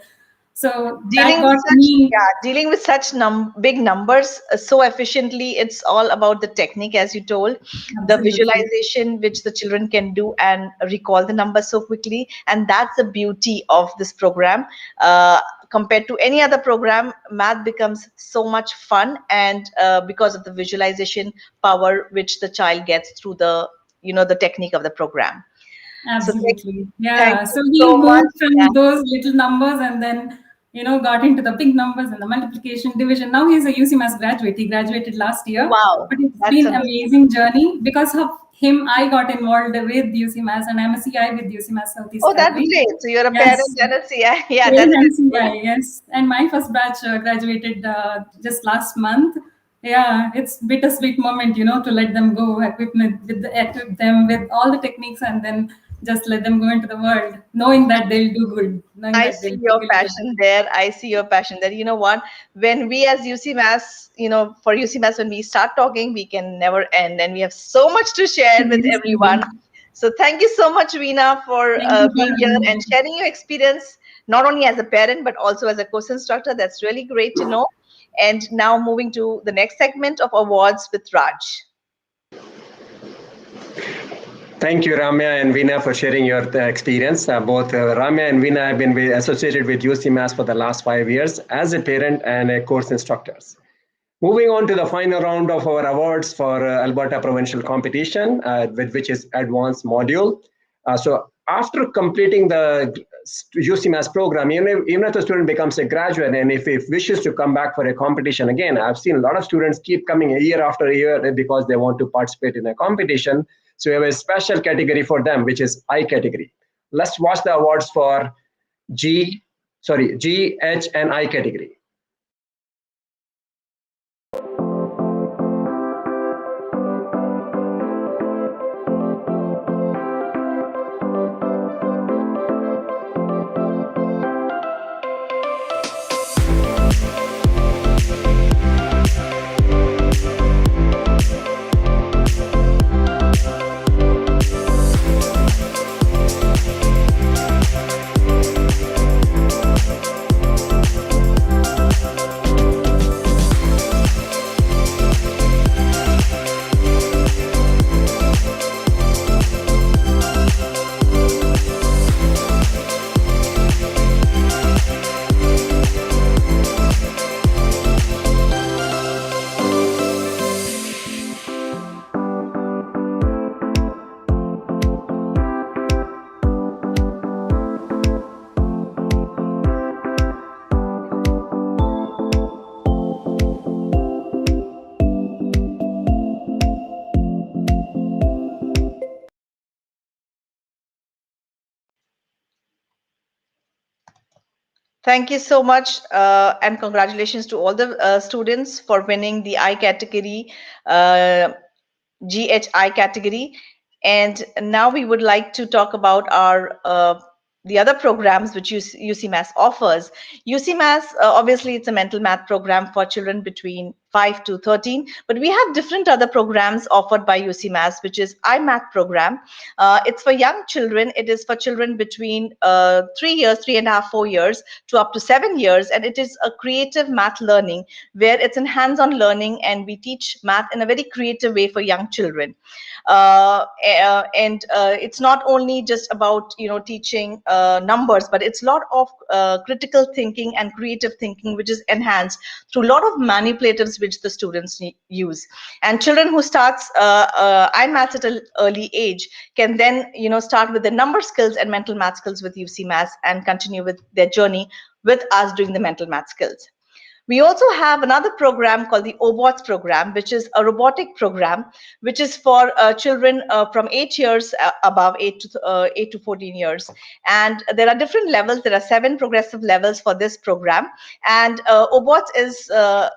So that Dealing with got such, me. yeah, dealing with such big numbers so efficiently, it's all about the technique, as you told, the Absolutely. visualization which the children can do and recall the numbers so quickly, and that's the beauty of this program. Compared to any other program, math becomes so much fun, and because of the visualization power which the child gets through the the technique of the program. So Absolutely. thank Yeah. you So he so much. moved Yeah. from those little numbers and then, got into the big numbers and the multiplication, division. Now he's a UCMAS graduate. He graduated last year, Wow, but it's that's been amazing. amazing journey. Because of him, I got involved with UCMAS, and I'm a CI with UCMAS Southeast Oh, that's Calgary. great. So you're a parent Yes. and a CI. Yeah, that's Parent really good. CI, yes. And my first batch graduated just last month. Yeah, it's bittersweet moment, to let them go, equip them with all the techniques, and then just let them go into the world, knowing that they'll do good, knowing I that see they'll do your really well. passion there. I see your passion there. You know what? When we as UCMAS, for UCMAS, when we start talking, we can never end, and we have so much to share with everyone. So thank you so much, Veena, for Thank you for being here having and me. sharing your experience, not only as a parent but also as a course instructor. That's really great to know. And now moving to the next segment of awards with Raj. Thank you, Ramya and Veena, for sharing your experience. Both Ramya and Veena have been associated with UCMAS for the last 5 years as a parent and a course instructors. Moving on to the final round of our awards for Alberta provincial competition, which is advanced module. So after completing the UCMAS program, even if the student becomes a graduate and if he wishes to come back for a competition again, I've seen a lot of students keep coming a year after year because they want to participate in a competition. So we have a special category for them, which is I category. Let's watch the awards for G, H, and I category. Thank you so much, and congratulations to all the students for winning the I category, GHI category. And now we would like to talk about our the other programs which UCMAS offers. UCMAS, obviously, it's a mental math program for children between 5 to 13, but we have different other programs offered by UCMAS, which is iMath program. It's for young children. It is for children between 3 years, 3.5, 4 years to up to 7 years, and it is a creative math learning where it's in hands-on learning, and we teach math in a very creative way for young children. And it's not only just about teaching numbers, but it's a lot of critical thinking and creative thinking, which is enhanced through a lot of manipulatives which the students use. And children who starts iMaths at an early age can then start with the number skills and mental math skills with UCMAS and continue with their journey with us doing the mental math skills. We also have another program called the OBOTS program, which is a robotic program, which is for children from 8 years above, 8 to 14 years. And there are different levels. There are 7 progressive levels for this program. And OBOTS is a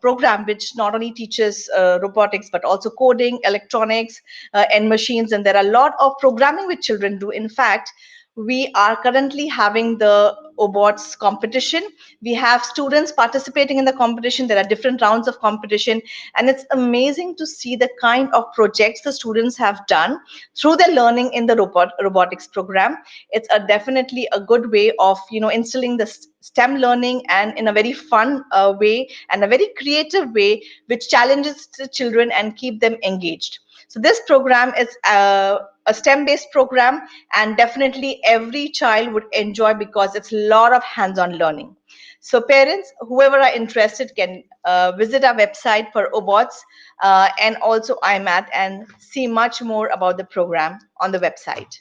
program which not only teaches robotics, but also coding, electronics, and machines. And there are a lot of programming which children do. In fact, we are currently having the OBOTS competition. We have students participating in the competition. There are different rounds of competition, and it's amazing to see the kind of projects the students have done through their learning in the robotics program. It's definitely a good way of instilling the STEM learning, and in a very fun way and a very creative way, which challenges the children and keep them engaged. So this program is a STEM-based program, and definitely every child would enjoy because it's a lot of hands-on learning. So parents, whoever are interested, can visit our website for OBOTS and also iMath and see much more about the program on the website.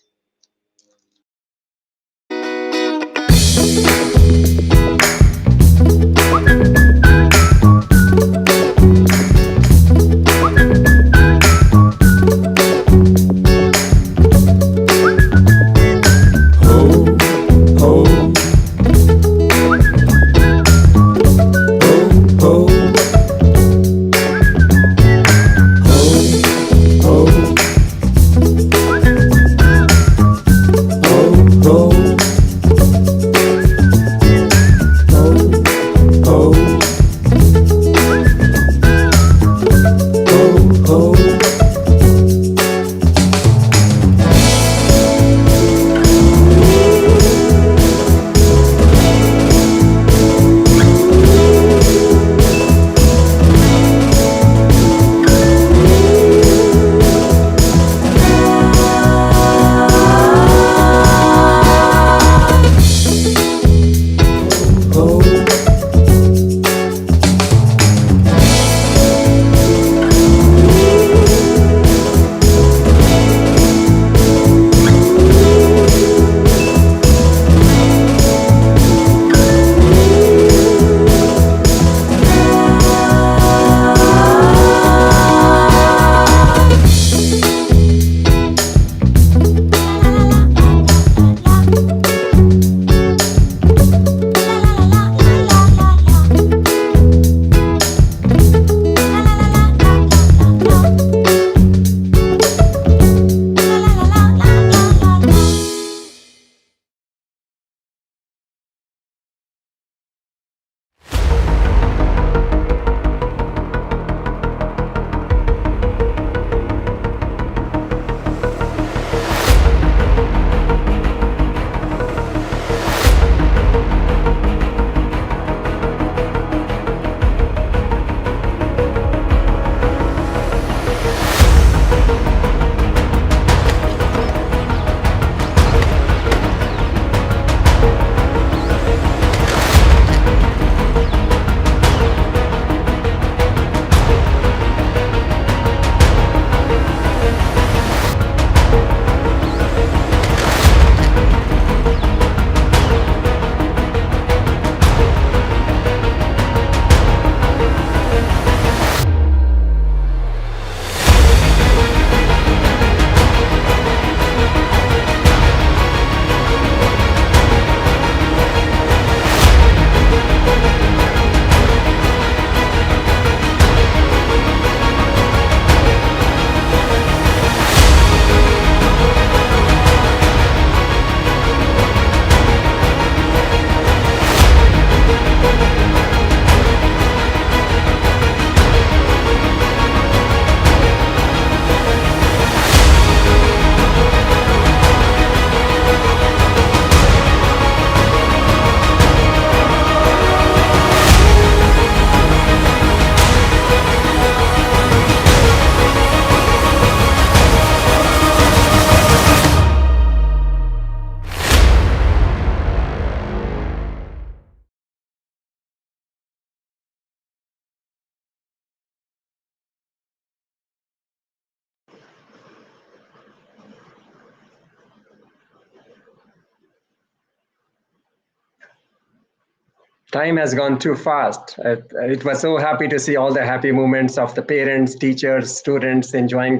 Time has gone too fast. It was so happy to see all the happy moments of the parents, teachers, students enjoying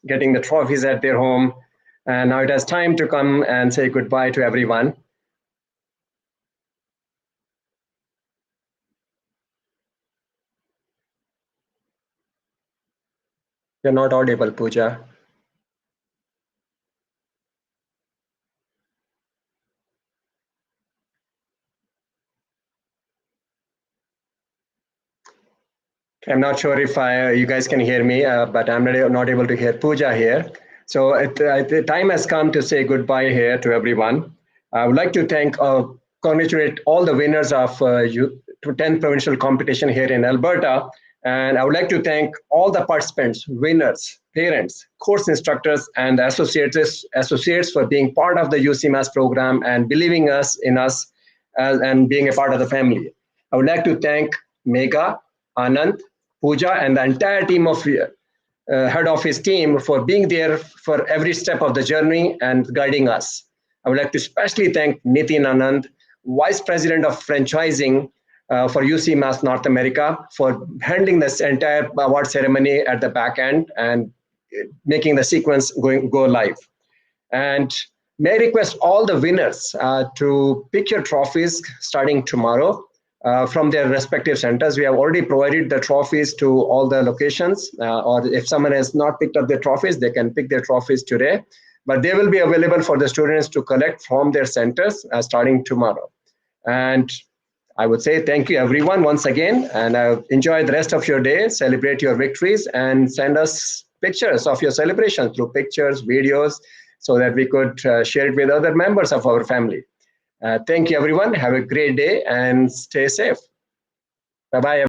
getting the trophies at their home. And now it has time to come and say goodbye to everyone. You're not audible, Pooja. I'm not sure if you guys can hear me, but I'm not able to hear Pooja here. So the time has come to say goodbye here to everyone. I would like to congratulate all the winners of 10th provincial competition here in Alberta. And I would like to thank all the participants, winners, parents, course instructors, and associates for being part of the UCMAS program and believing in us and being a part of the family. I would like to thank Megha, Anand, Pooja, and the entire team of head office team for being there for every step of the journey and guiding us. I would like to especially thank Nitin Anand, Vice President of Franchising for UCMAS North America, for handling this entire award ceremony at the back end and making the sequence go live. And may I request all the winners to pick your trophies starting tomorrow from their respective centers. We have already provided the trophies to all the locations, or if someone has not picked up their trophies, they can pick their trophies today. But they will be available for the students to collect from their centers starting tomorrow. And I would say thank you everyone once again, and enjoy the rest of your day, celebrate your victories, and send us pictures of your celebration through pictures, videos, so that we could share it with other members of our family. Thank you everyone. Have a great day and stay safe. Bye-bye.